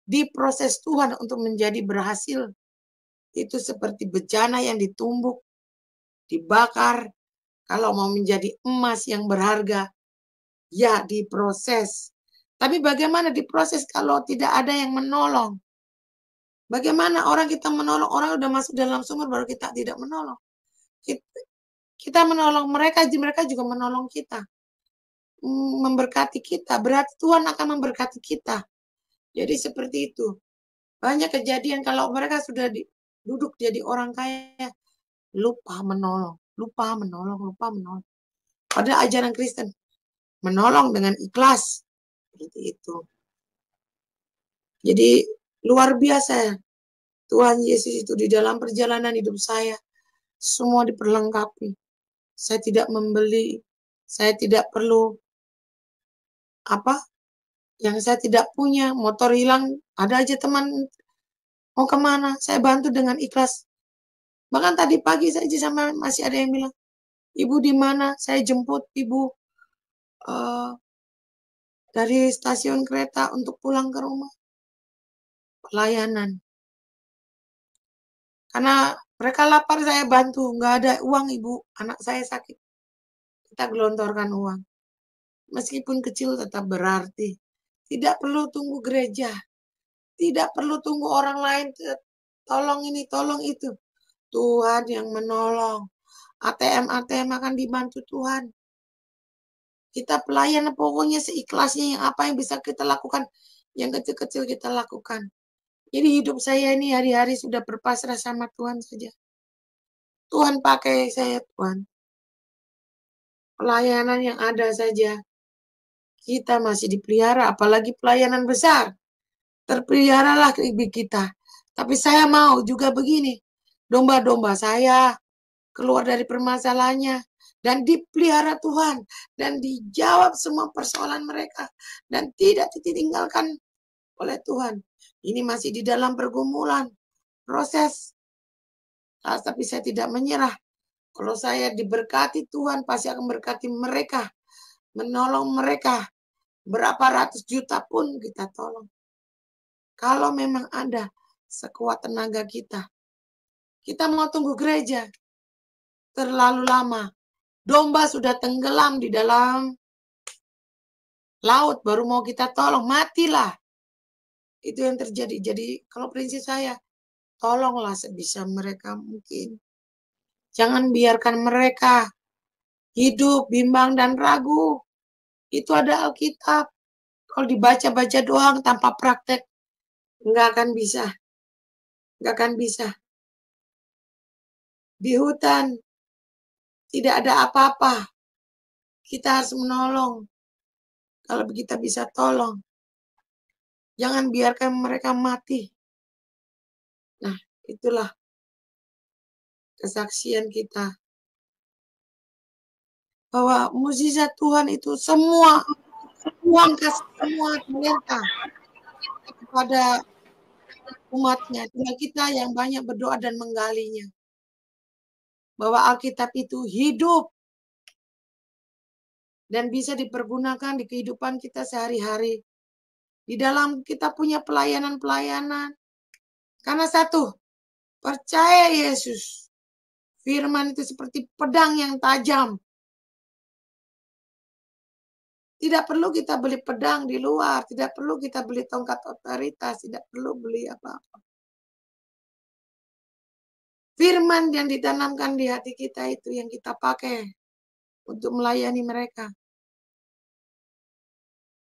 Diproses Tuhan untuk menjadi berhasil. Itu seperti bejana yang ditumbuk, dibakar. Kalau mau menjadi emas yang berharga, ya diproses. Tapi bagaimana diproses kalau tidak ada yang menolong? Bagaimana orang kita menolong, orang udah masuk dalam sumur baru kita tidak menolong. Kita menolong mereka juga menolong kita. Memberkati kita, berarti Tuhan akan memberkati kita. Jadi seperti itu. Banyak kejadian kalau mereka sudah duduk jadi orang kaya, lupa menolong. Pada ajaran Kristen, menolong dengan ikhlas. Seperti itu. Jadi luar biasa Tuhan Yesus itu di dalam perjalanan hidup saya. Semua diperlengkapi. Saya tidak membeli. Saya tidak perlu yang saya tidak punya. Motor hilang, ada aja teman mau kemana. Saya bantu dengan ikhlas. Bahkan tadi pagi saja sama masih ada yang bilang, Ibu di mana? Saya jemput Ibu dari stasiun kereta untuk pulang ke rumah. Pelayanan. Karena mereka lapar, saya bantu. Nggak ada uang, Ibu. Anak saya sakit. Kita gelontorkan uang. Meskipun kecil tetap berarti. Tidak perlu tunggu gereja. Tidak perlu tunggu orang lain. Tolong ini, tolong itu. Tuhan yang menolong. ATM akan dibantu Tuhan. Kita pelayan pokoknya seikhlasnya yang apa yang bisa kita lakukan. Yang kecil-kecil kita lakukan. Jadi hidup saya ini hari-hari sudah berpasrah sama Tuhan saja. Tuhan pakai saya, Tuhan. Pelayanan yang ada saja. Kita masih dipelihara, apalagi pelayanan besar. Terpeliharalah kita. Tapi saya mau juga begini. Domba-domba saya keluar dari permasalahannya. Dan dipelihara Tuhan. Dan dijawab semua persoalan mereka. Dan tidak ditinggalkan oleh Tuhan. Ini masih di dalam pergumulan. Proses. Tapi saya tidak menyerah. Kalau saya diberkati Tuhan, pasti akan berkati mereka. Menolong mereka. Berapa ratus juta pun kita tolong. Kalau memang ada sekuat tenaga kita. Kita mau tunggu gereja. Terlalu lama. Domba sudah tenggelam di dalam laut. Baru mau kita tolong. Matilah. Itu yang terjadi. Jadi kalau prinsip saya, tolonglah sebisa mereka mungkin. Jangan biarkan mereka hidup, bimbang, dan ragu. Itu ada Alkitab. Kalau dibaca-baca doang tanpa praktek, nggak akan bisa. Nggak akan bisa. Di hutan, tidak ada apa-apa. Kita harus menolong. Kalau kita bisa tolong. Jangan biarkan mereka mati. Nah, itulah kesaksian kita. Bahwa mukjizat Tuhan itu semua Tuhan kasih semua talenta kepada umatnya. Tinggal kita yang banyak berdoa dan menggalinya. Bahwa Alkitab itu hidup dan bisa dipergunakan di kehidupan kita sehari-hari. Di dalam kita punya pelayanan-pelayanan. Karena satu, percaya Yesus. Firman itu seperti pedang yang tajam. Tidak perlu kita beli pedang di luar, tidak perlu kita beli tongkat otoritas, tidak perlu beli apa-apa. Firman yang ditanamkan di hati kita itu yang kita pakai untuk melayani mereka.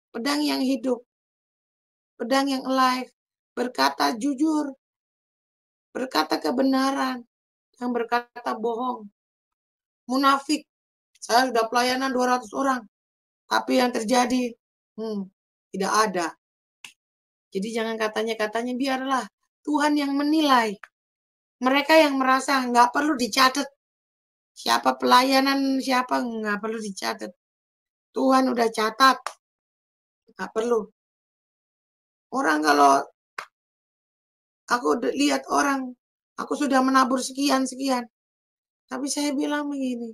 Pedang yang hidup, pedang yang alive, berkata jujur, berkata kebenaran, yang berkata bohong. Munafik, saya sudah pelayanan 200 orang, tapi yang terjadi tidak ada. Jadi jangan katanya-katanya, biarlah Tuhan yang menilai. Mereka yang merasa nggak perlu dicatat. Siapa pelayanan, siapa nggak perlu dicatat. Tuhan udah catat. Nggak perlu. Orang kalau aku lihat orang, aku sudah menabur sekian-sekian. Tapi saya bilang begini,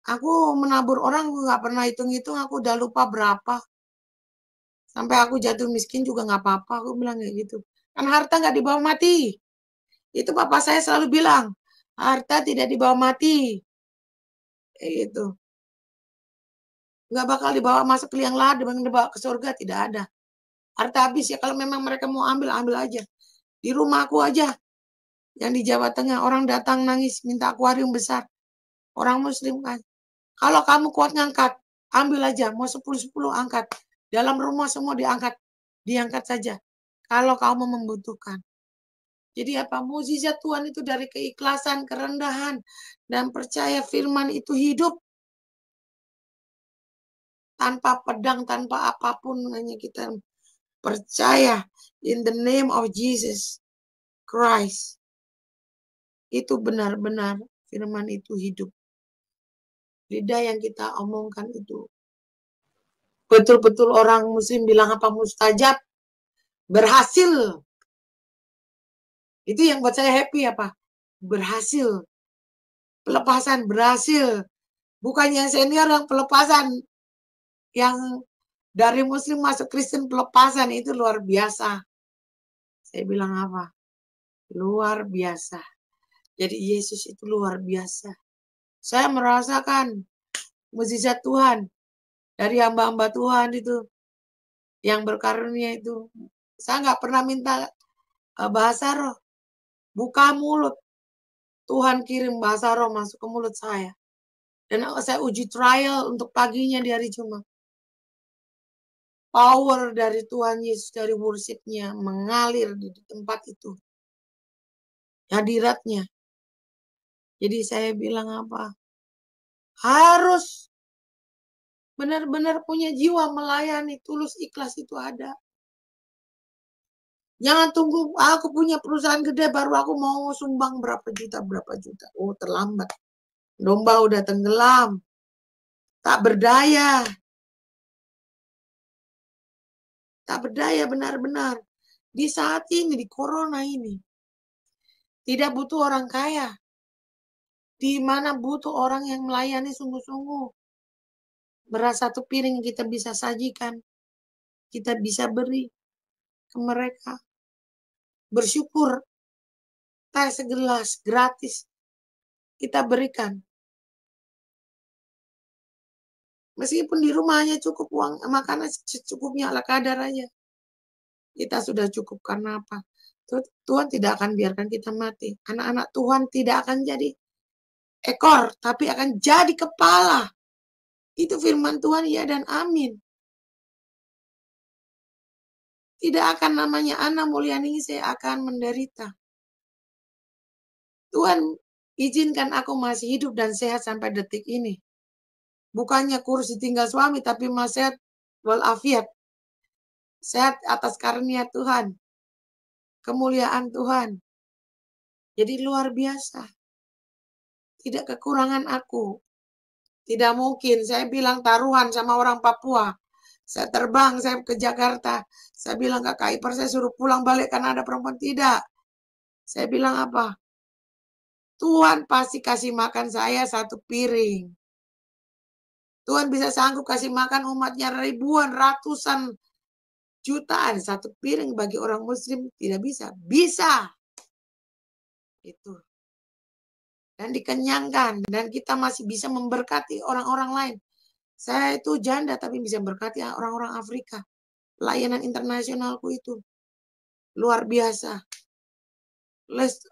aku menabur orang, aku nggak pernah hitung-hitung, aku udah lupa berapa. Sampai aku jatuh miskin juga nggak apa-apa, aku bilang kayak gitu. Kan harta nggak dibawa mati. Itu papa saya selalu bilang, harta tidak dibawa mati. Kayak gitu. Nggak bakal dibawa masuk ke liang lahat, dibawa ke surga, tidak ada. Harta habis ya, kalau memang mereka mau ambil, ambil aja. Di rumah aku aja, yang di Jawa Tengah, orang datang nangis, minta akuarium besar. Orang muslim kan. Kalau kamu kuat ngangkat, ambil aja, mau 10-10 angkat. Dalam rumah semua diangkat, diangkat saja. Kalau kamu membutuhkan. Jadi apa? Mukjizat Tuhan itu dari keikhlasan, kerendahan, dan percaya firman itu hidup. Tanpa pedang, tanpa apapun, hanya kita percaya in the name of Jesus Christ. Itu benar-benar firman itu hidup. Lidah yang kita omongkan itu betul-betul orang muslim bilang apa mustajab, berhasil. Itu yang buat saya happy apa? Berhasil. Pelepasan berhasil. Bukannya senior yang pelepasan, yang dari muslim masuk Kristen pelepasan itu luar biasa. Saya bilang apa? Luar biasa. Jadi Yesus itu luar biasa. Saya merasakan mukjizat Tuhan dari hamba-hamba Tuhan itu yang berkarunia itu. Saya nggak pernah minta bahasa roh. Buka mulut. Tuhan kirim bahasa roh masuk ke mulut saya. Dan saya uji trial untuk paginya di hari Jumat. Power dari Tuhan Yesus, dari worship-nya mengalir di tempat itu. Hadiratnya. Jadi saya bilang apa? Harus benar-benar punya jiwa melayani, tulus ikhlas itu ada. Jangan tunggu aku punya perusahaan gede baru aku mau sumbang berapa juta. Oh, terlambat. Domba udah tenggelam. Tak berdaya. Tak berdaya benar-benar. Di saat ini, di corona ini. Tidak butuh orang kaya. Di mana butuh orang yang melayani sungguh-sungguh. Beras satu piring kita bisa sajikan. Kita bisa beri ke mereka. Bersyukur. Teh segelas gratis. Kita berikan. Meskipun di rumahnya cukup uang, makanan secukupnya ala kadar aja. Kita sudah cukup karena apa? Tuhan tidak akan biarkan kita mati. Anak-anak Tuhan tidak akan jadi ekor, tapi akan jadi kepala. Itu firman Tuhan, ya dan amin. Tidak akan namanya Ana Mulyani, saya akan menderita. Tuhan izinkan aku masih hidup dan sehat sampai detik ini. Bukannya kurus ditinggal suami, tapi masih sehat walafiat. Sehat atas karunia Tuhan. Kemuliaan Tuhan. Jadi luar biasa. Tidak kekurangan aku. Tidak mungkin. Saya bilang taruhan sama orang Papua. Saya terbang, saya ke Jakarta. Saya bilang ke Kak Ipar, saya suruh pulang balik karena ada perempuan. Tidak. Saya bilang apa? Tuhan pasti kasih makan saya satu piring. Tuhan bisa sanggup kasih makan umatnya ribuan, ratusan, jutaan. Satu piring bagi orang muslim tidak bisa. Bisa. Itu. dan dikenyangkan, dan kita masih bisa memberkati orang-orang lain. Saya itu janda tapi bisa berkati orang-orang Afrika. Layanan internasionalku itu luar biasa.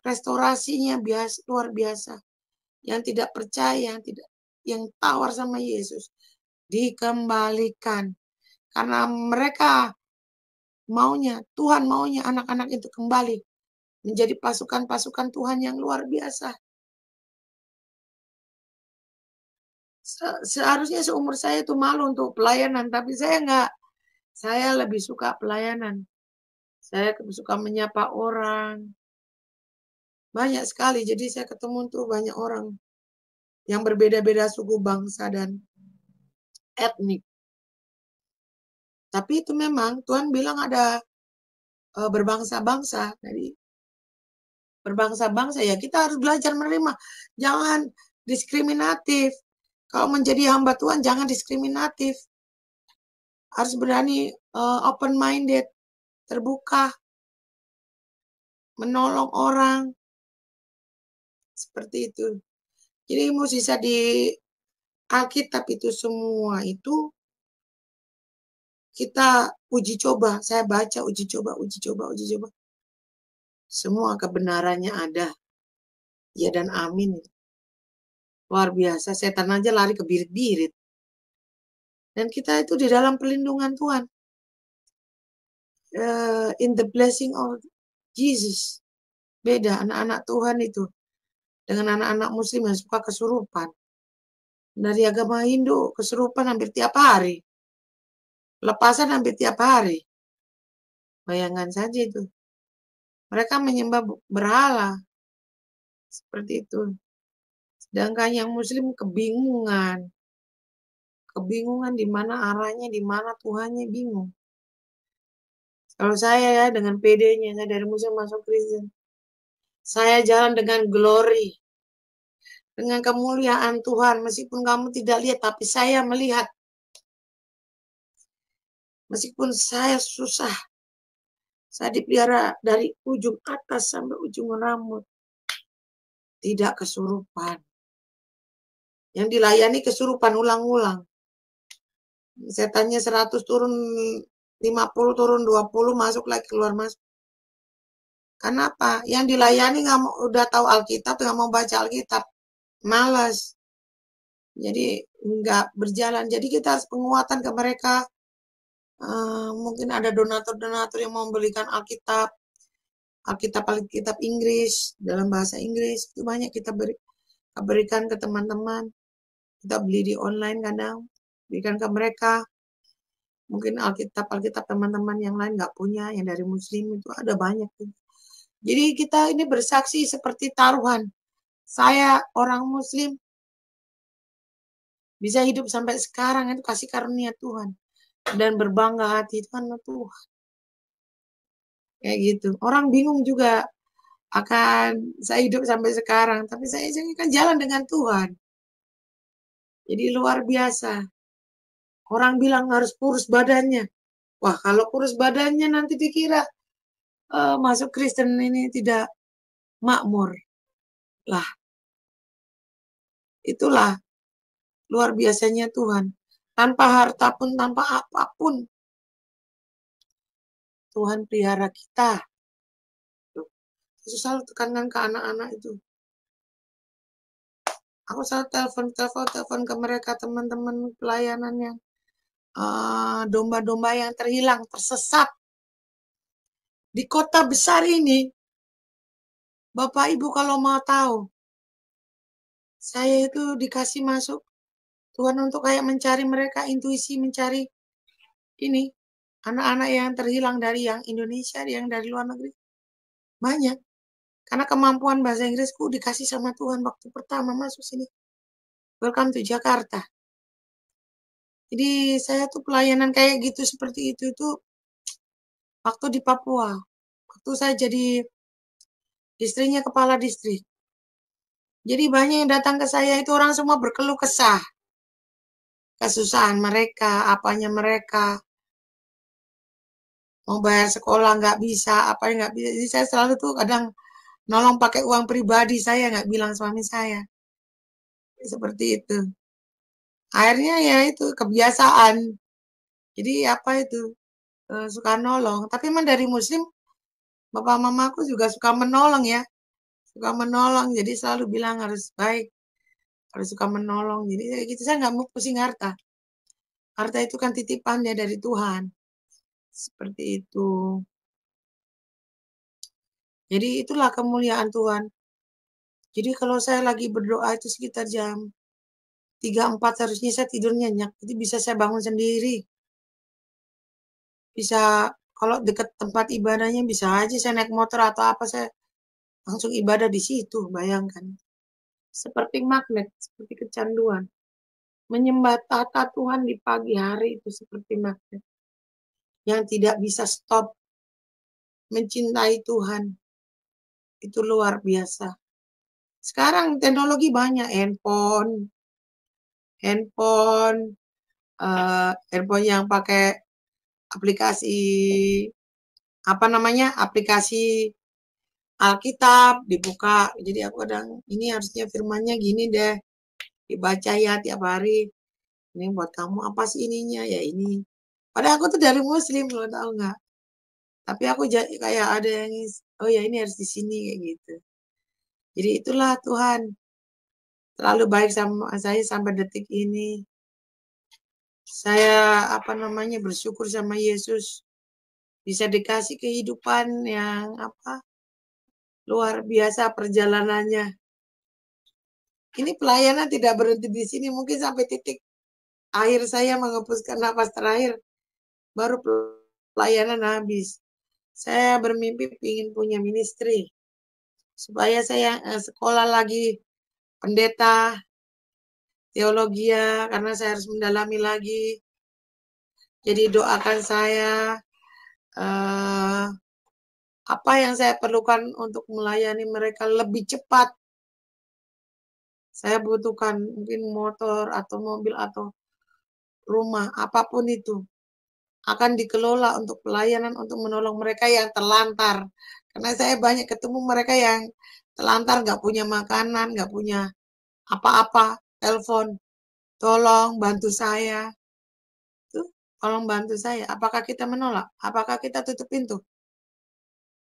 Restorasinya luar biasa. Yang tidak percaya, yang tawar sama Yesus dikembalikan. Karena mereka Tuhan maunya anak-anak itu kembali menjadi pasukan-pasukan Tuhan yang luar biasa. Seharusnya seumur saya itu malu untuk pelayanan, tapi saya enggak. Saya lebih suka pelayanan. Saya suka menyapa orang. Banyak sekali, jadi saya ketemu tuh banyak orang yang berbeda-beda suku, bangsa, dan etnik. Tapi itu memang Tuhan bilang ada berbangsa-bangsa. Jadi berbangsa-bangsa ya kita harus belajar menerima. Jangan diskriminatif. Kalau menjadi hamba Tuhan jangan diskriminatif. Harus berani open minded, terbuka, menolong orang. Seperti itu. Jadi mukjizat di Alkitab itu semua itu kita uji coba. Saya baca uji coba. Semua kebenarannya ada. Ya dan amin. Luar biasa. Setan aja lari ke birit-birit. Dan kita itu di dalam perlindungan Tuhan. In the blessing of Jesus. Beda anak-anak Tuhan itu. Dengan anak-anak muslim yang suka kesurupan. Dari agama Hindu kesurupan hampir tiap hari. Lepasan hampir tiap hari. Bayangkan saja itu. Mereka menyembah berhala. Seperti itu. Sedangkan yang muslim kebingungan. Kebingungan di mana arahnya, di mana Tuhannya bingung. Kalau saya ya dengan PD-nya, saya dari muslim masuk Kristen. Saya jalan dengan glory. Dengan kemuliaan Tuhan. Meskipun kamu tidak lihat, tapi saya melihat. Meskipun saya susah. Saya dipelihara dari ujung atas sampai ujung rambut. Tidak kesurupan. Yang dilayani kesurupan ulang-ulang. Setannya 100 turun 50 turun 20 masuk lagi keluar masuk. Kenapa? Yang dilayani udah tahu Alkitab, nggak mau baca Alkitab, malas. Jadi nggak berjalan. Jadi kita harus penguatan ke mereka. Mungkin ada donatur-donatur yang mau membelikan Alkitab Inggris dalam bahasa Inggris itu banyak kita berikan ke teman-teman. Kita beli di online kadang, berikan ke mereka. Mungkin Alkitab teman-teman yang lain nggak punya, yang dari muslim itu ada banyak. Jadi kita ini bersaksi seperti taruhan. Saya orang muslim bisa hidup sampai sekarang itu kasih karunia Tuhan. Dan berbangga hati itu karena Tuhan. Kayak gitu. Orang bingung juga akan saya hidup sampai sekarang. Tapi saya kan jalan dengan Tuhan. Jadi luar biasa. Orang bilang harus kurus badannya. Wah, kalau kurus badannya nanti dikira masuk Kristen ini tidak makmur. Lah, itulah luar biasanya Tuhan. Tanpa harta pun, tanpa apapun. Tuhan pelihara kita. Aku selalu tekankan ke anak-anak itu. Aku selalu telepon ke mereka, teman-teman pelayanan yang domba-domba yang terhilang, tersesat. Di kota besar ini, Bapak Ibu kalau mau tahu, saya itu dikasih masuk Tuhan untuk kayak mencari mereka, intuisi mencari ini, anak-anak yang terhilang dari yang Indonesia, yang dari luar negeri. Banyak. Karena kemampuan bahasa Inggrisku dikasih sama Tuhan waktu pertama masuk sini. Welcome to Jakarta. Jadi saya tuh pelayanan kayak gitu seperti itu waktu di Papua. Waktu saya jadi istrinya kepala distrik. Jadi banyak yang datang ke saya itu orang semua berkeluh kesah. Kesusahan mereka, apanya mereka. Mau bayar sekolah nggak bisa, apa yang nggak bisa. Jadi saya selalu tuh kadang nolong pakai uang pribadi, saya nggak bilang suami saya. Seperti itu. Akhirnya ya itu kebiasaan. Jadi apa itu, suka nolong. Tapi emang dari muslim, bapak mamaku juga suka menolong ya. Suka menolong, jadi selalu bilang harus baik, harus suka menolong. Jadi kayak gitu, saya nggak mau pusing harta. Harta itu kan titipan ya dari Tuhan. Seperti itu. Jadi itulah kemuliaan Tuhan. Jadi kalau saya lagi berdoa itu sekitar jam 3 4 harusnya saya tidur nyenyak. Jadi bisa saya bangun sendiri. Bisa kalau dekat tempat ibadahnya bisa aja saya naik motor atau apa, saya langsung ibadah di situ, bayangkan. Seperti magnet, seperti kecanduan. Menyembah tata Tuhan di pagi hari itu seperti magnet. Yang tidak bisa stop mencintai Tuhan. Itu luar biasa. Sekarang teknologi banyak, handphone, handphone yang pakai aplikasi, apa namanya, aplikasi Alkitab dibuka. Jadi aku kadang, ini harusnya firmannya gini deh, dibaca ya tiap hari. Ini buat kamu apa sih ininya? Ya ini. Padahal aku tuh dari muslim loh, tahu nggak? Tapi aku kayak ada yang, oh ya ini harus di sini kayak gitu. Jadi itulah Tuhan terlalu baik sama saya sampai detik ini. Saya apa namanya bersyukur sama Yesus bisa dikasih kehidupan yang apa luar biasa perjalanannya. Ini pelayanan tidak berhenti di sini, mungkin sampai titik akhir saya menghembuskan napas terakhir baru pelayanan habis. Saya bermimpi ingin punya ministry supaya saya sekolah lagi pendeta teologi ya, karena saya harus mendalami lagi. Jadi doakan saya apa yang saya perlukan untuk melayani mereka lebih cepat. Saya butuhkan mungkin motor atau mobil atau rumah, apapun itu akan dikelola untuk pelayanan, untuk menolong mereka yang terlantar. Karena saya banyak ketemu mereka yang terlantar, nggak punya makanan, nggak punya apa-apa, telepon, tolong bantu saya. Tuh, tolong bantu saya. Apakah kita menolak? Apakah kita tutup pintu?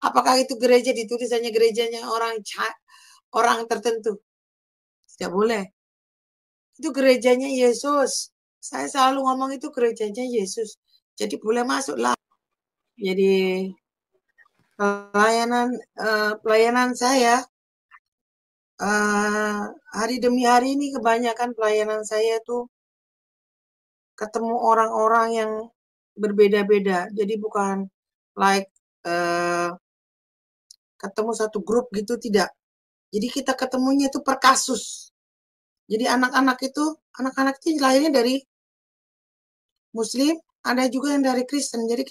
Apakah itu gereja ditulis hanya gerejanya orang tertentu? Tidak boleh. Itu gerejanya Yesus. Saya selalu ngomong itu gerejanya Yesus. Jadi boleh masuklah. Jadi pelayanan saya hari demi hari ini kebanyakan pelayanan saya tuh ketemu orang-orang yang berbeda-beda. Jadi bukan like ketemu satu grup gitu, tidak. Jadi kita ketemunya itu per kasus. Jadi anak-anak itu lahirnya dari Muslim, ada juga yang dari Kristen. Jadi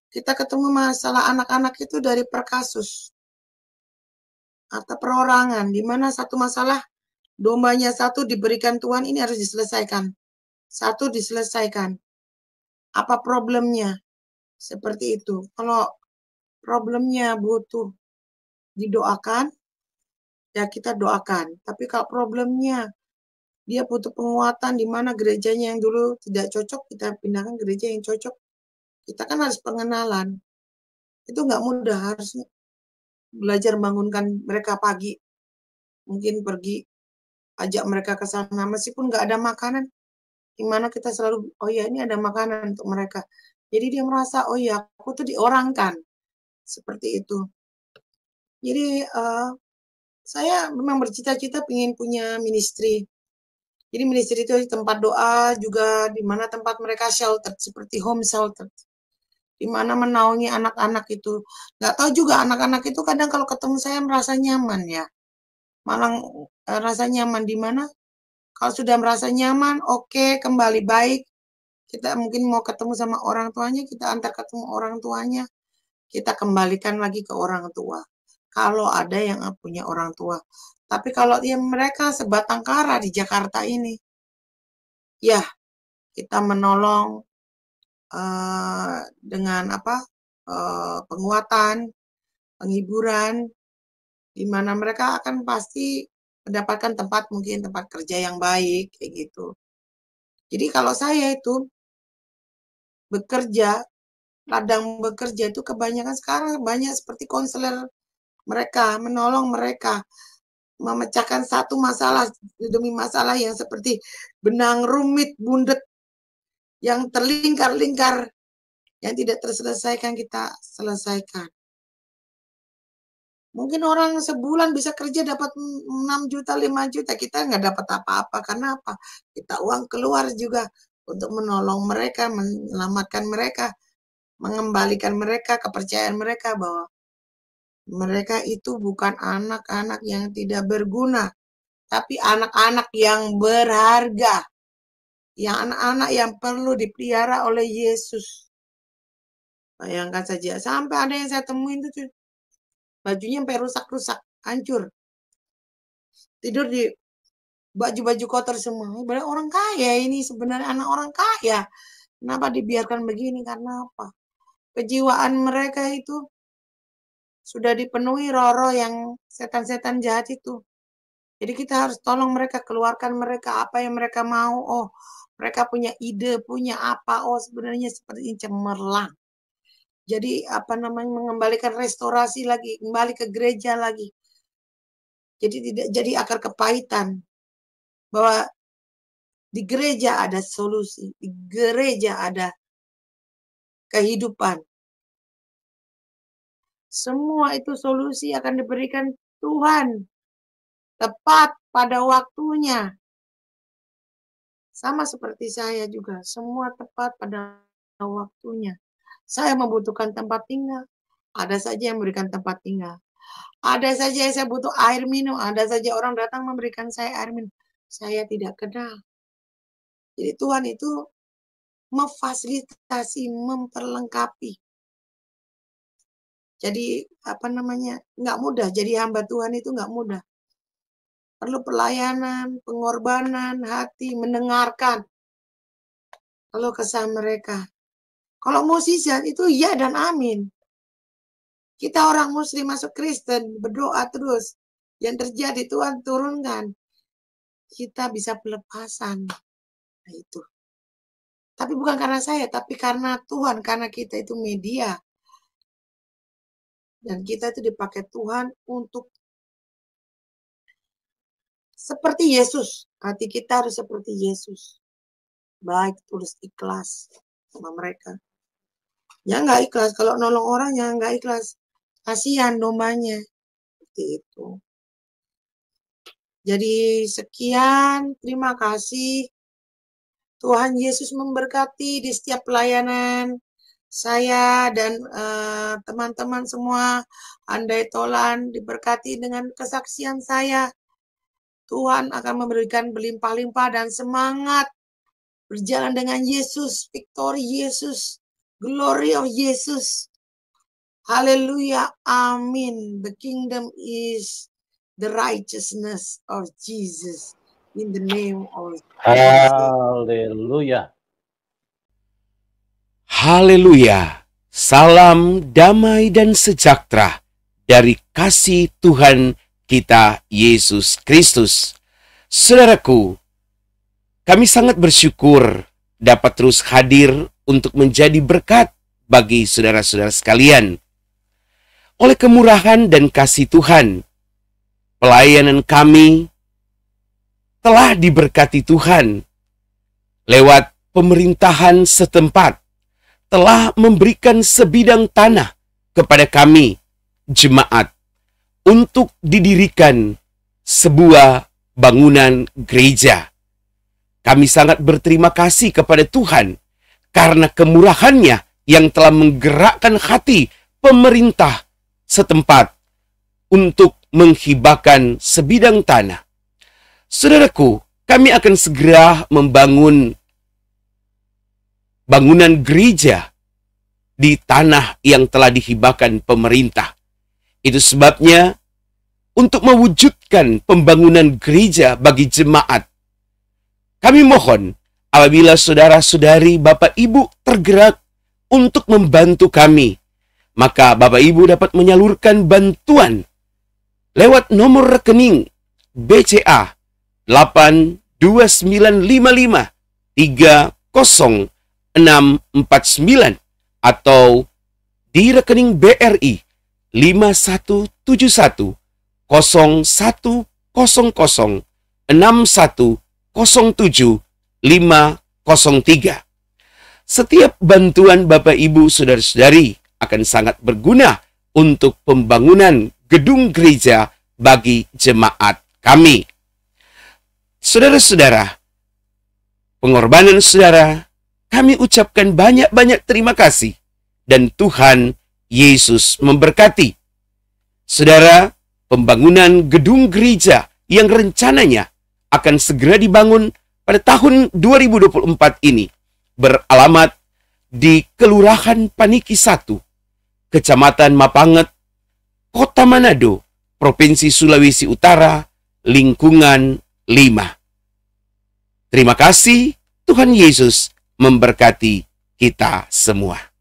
kita ketemu masalah anak-anak itu dari per kasus atau perorangan, di mana satu masalah dombanya satu diberikan Tuhan, ini harus diselesaikan. Satu diselesaikan. Apa problemnya? Seperti itu. Kalau problemnya butuh didoakan, ya kita doakan. Tapi kalau problemnya dia butuh penguatan, di mana gerejanya yang dulu tidak cocok, kita pindahkan gereja yang cocok. Kita kan harus pengenalan. Itu nggak mudah, harus belajar bangunkan mereka pagi. Mungkin pergi, ajak mereka ke sana. Meskipun nggak ada makanan, gimana kita selalu, oh ya ini ada makanan untuk mereka. Jadi dia merasa, oh ya aku tuh diorangkan. Seperti itu. Jadi saya memang bercita-cita ingin punya ministry. Jadi ministry itu tempat doa juga, di mana tempat mereka shelter, seperti home shelter. Di mana menaungi anak-anak itu. Nggak tahu juga anak-anak itu kadang kalau ketemu saya merasa nyaman ya. Malah rasa nyaman di mana kalau sudah merasa nyaman, oke, kembali baik. Kita mungkin mau ketemu sama orang tuanya, kita antar ketemu orang tuanya, kita kembalikan lagi ke orang tua. Kalau ada yang punya orang tua. Tapi kalau mereka sebatang kara di Jakarta ini, ya kita menolong dengan apa penguatan, penghiburan, di mana mereka akan pasti mendapatkan mungkin tempat kerja yang baik, kayak gitu. Jadi kalau saya itu bekerja, ladang bekerja itu kebanyakan sekarang banyak seperti konselor mereka, menolong mereka, memecahkan satu masalah demi masalah yang seperti benang rumit bundet yang terlingkar-lingkar, yang tidak terselesaikan kita selesaikan. Mungkin orang sebulan bisa kerja dapat 6 juta, 5 juta. Kita nggak dapat apa-apa. Karena apa? Kita uang keluar juga untuk menolong mereka, menyelamatkan mereka, mengembalikan mereka, kepercayaan mereka bahwa mereka itu bukan anak-anak yang tidak berguna, tapi anak-anak yang berharga. Yang anak-anak yang perlu dipelihara oleh Yesus. Bayangkan saja, sampai ada yang saya temuin itu bajunya sampai rusak-rusak, hancur. Tidur di baju-baju kotor semua. Ibarat orang kaya ini, sebenarnya anak orang kaya. Kenapa dibiarkan begini? Karena apa? Kejiwaan mereka itu sudah dipenuhi roh-roh yang setan-setan jahat itu. Jadi kita harus tolong mereka, keluarkan mereka apa yang mereka mau. Oh, mereka punya ide, punya apa. Oh, sebenarnya seperti cemerlang. Jadi mengembalikan restorasi lagi, kembali ke gereja lagi. Jadi tidak jadi akar kepahitan. Bahwa di gereja ada solusi, di gereja ada kehidupan. Semua itu solusi akan diberikan Tuhan tepat pada waktunya. Sama seperti saya juga, semua tepat pada waktunya. Saya membutuhkan tempat tinggal, ada saja yang memberikan tempat tinggal. Ada saja yang saya butuh air minum, ada saja orang datang memberikan saya air minum. Saya tidak kenal. Jadi Tuhan itu memfasilitasi, memperlengkapi. Jadi nggak mudah. Jadi hamba Tuhan itu nggak mudah. Perlu pelayanan, pengorbanan, hati, mendengarkan. Kalau kesah mereka. Kalau musisi itu ya dan amin. Kita orang muslim masuk Kristen, berdoa terus. Yang terjadi Tuhan turunkan. Kita bisa pelepasan. Nah, itu. Tapi bukan karena saya, tapi karena Tuhan. Karena kita itu media. Dan kita itu dipakai Tuhan untuk seperti Yesus. Hati kita harus seperti Yesus. Baik, tulus, ikhlas sama mereka. Ya nggak ikhlas. Kalau nolong orang ya nggak ikhlas. Kasihan dombanya. Seperti itu. Jadi sekian. Terima kasih. Tuhan Yesus memberkati di setiap pelayanan saya dan teman-teman semua. Andai tolan diberkati dengan kesaksian saya. Tuhan akan memberikan berlimpah-limpah dan semangat berjalan dengan Yesus, victory Yesus, glory of Jesus. Haleluya, amin. The kingdom is the righteousness of Jesus. In the name of Jesus. Haleluya. Haleluya. Salam damai dan sejahtera dari kasih Tuhan kita Yesus Kristus. Saudaraku, kami sangat bersyukur dapat terus hadir untuk menjadi berkat bagi saudara-saudara sekalian. Oleh kemurahan dan kasih Tuhan, pelayanan kami telah diberkati Tuhan lewat pemerintahan setempat telah memberikan sebidang tanah kepada kami, jemaat, untuk didirikan sebuah bangunan gereja. Kami sangat berterima kasih kepada Tuhan karena kemurahan-Nya yang telah menggerakkan hati pemerintah setempat untuk menghibahkan sebidang tanah. Saudaraku, kami akan segera membangun bangunan gereja di tanah yang telah dihibahkan pemerintah. Itu sebabnya untuk mewujudkan pembangunan gereja bagi jemaat, kami mohon apabila saudara-saudari, Bapak Ibu tergerak untuk membantu kami, maka Bapak Ibu dapat menyalurkan bantuan lewat nomor rekening BCA 82955300649 atau di rekening BRI 51710161070503. Setiap bantuan Bapak Ibu Saudara-saudari akan sangat berguna untuk pembangunan gedung gereja bagi jemaat kami. Saudara-saudara, pengorbanan saudara, kami ucapkan banyak-banyak terima kasih dan Tuhan Yesus memberkati. Saudara, pembangunan gedung gereja yang rencananya akan segera dibangun pada tahun 2024 ini beralamat di Kelurahan Paniki 1, Kecamatan Mapanget, Kota Manado, Provinsi Sulawesi Utara, lingkungan 5. Terima kasih, Tuhan Yesus memberkati kita semua.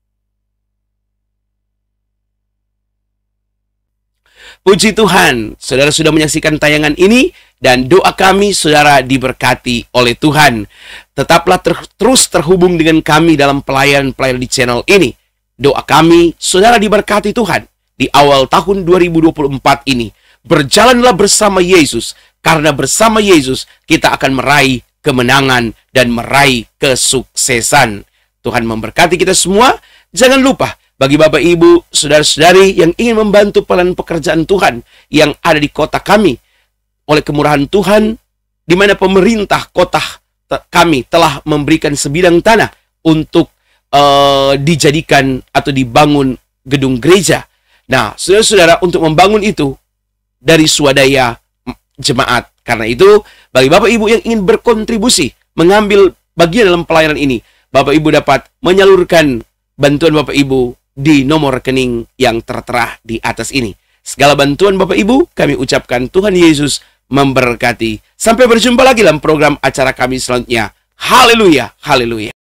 Puji Tuhan, saudara sudah menyaksikan tayangan ini dan doa kami saudara diberkati oleh Tuhan. Tetaplah terus terhubung dengan kami dalam pelayanan di channel ini. Doa kami saudara diberkati Tuhan di awal tahun 2024 ini. Berjalanlah bersama Yesus, karena bersama Yesus kita akan meraih kemenangan dan meraih kesuksesan. Tuhan memberkati kita semua. Jangan lupa, bagi Bapak Ibu, Saudara-saudari yang ingin membantu pelayanan pekerjaan Tuhan yang ada di kota kami, oleh kemurahan Tuhan, di mana pemerintah kota kami telah memberikan sebidang tanah untuk dijadikan atau dibangun gedung gereja. Nah, saudara-saudara, untuk membangun itu dari swadaya jemaat. Karena itu, bagi Bapak Ibu yang ingin berkontribusi, mengambil bagian dalam pelayanan ini, Bapak Ibu dapat menyalurkan bantuan Bapak Ibu di nomor rekening yang tertera di atas ini. Segala bantuan Bapak Ibu, kami ucapkan Tuhan Yesus memberkati. Sampai berjumpa lagi dalam program acara kami selanjutnya. Haleluya, haleluya.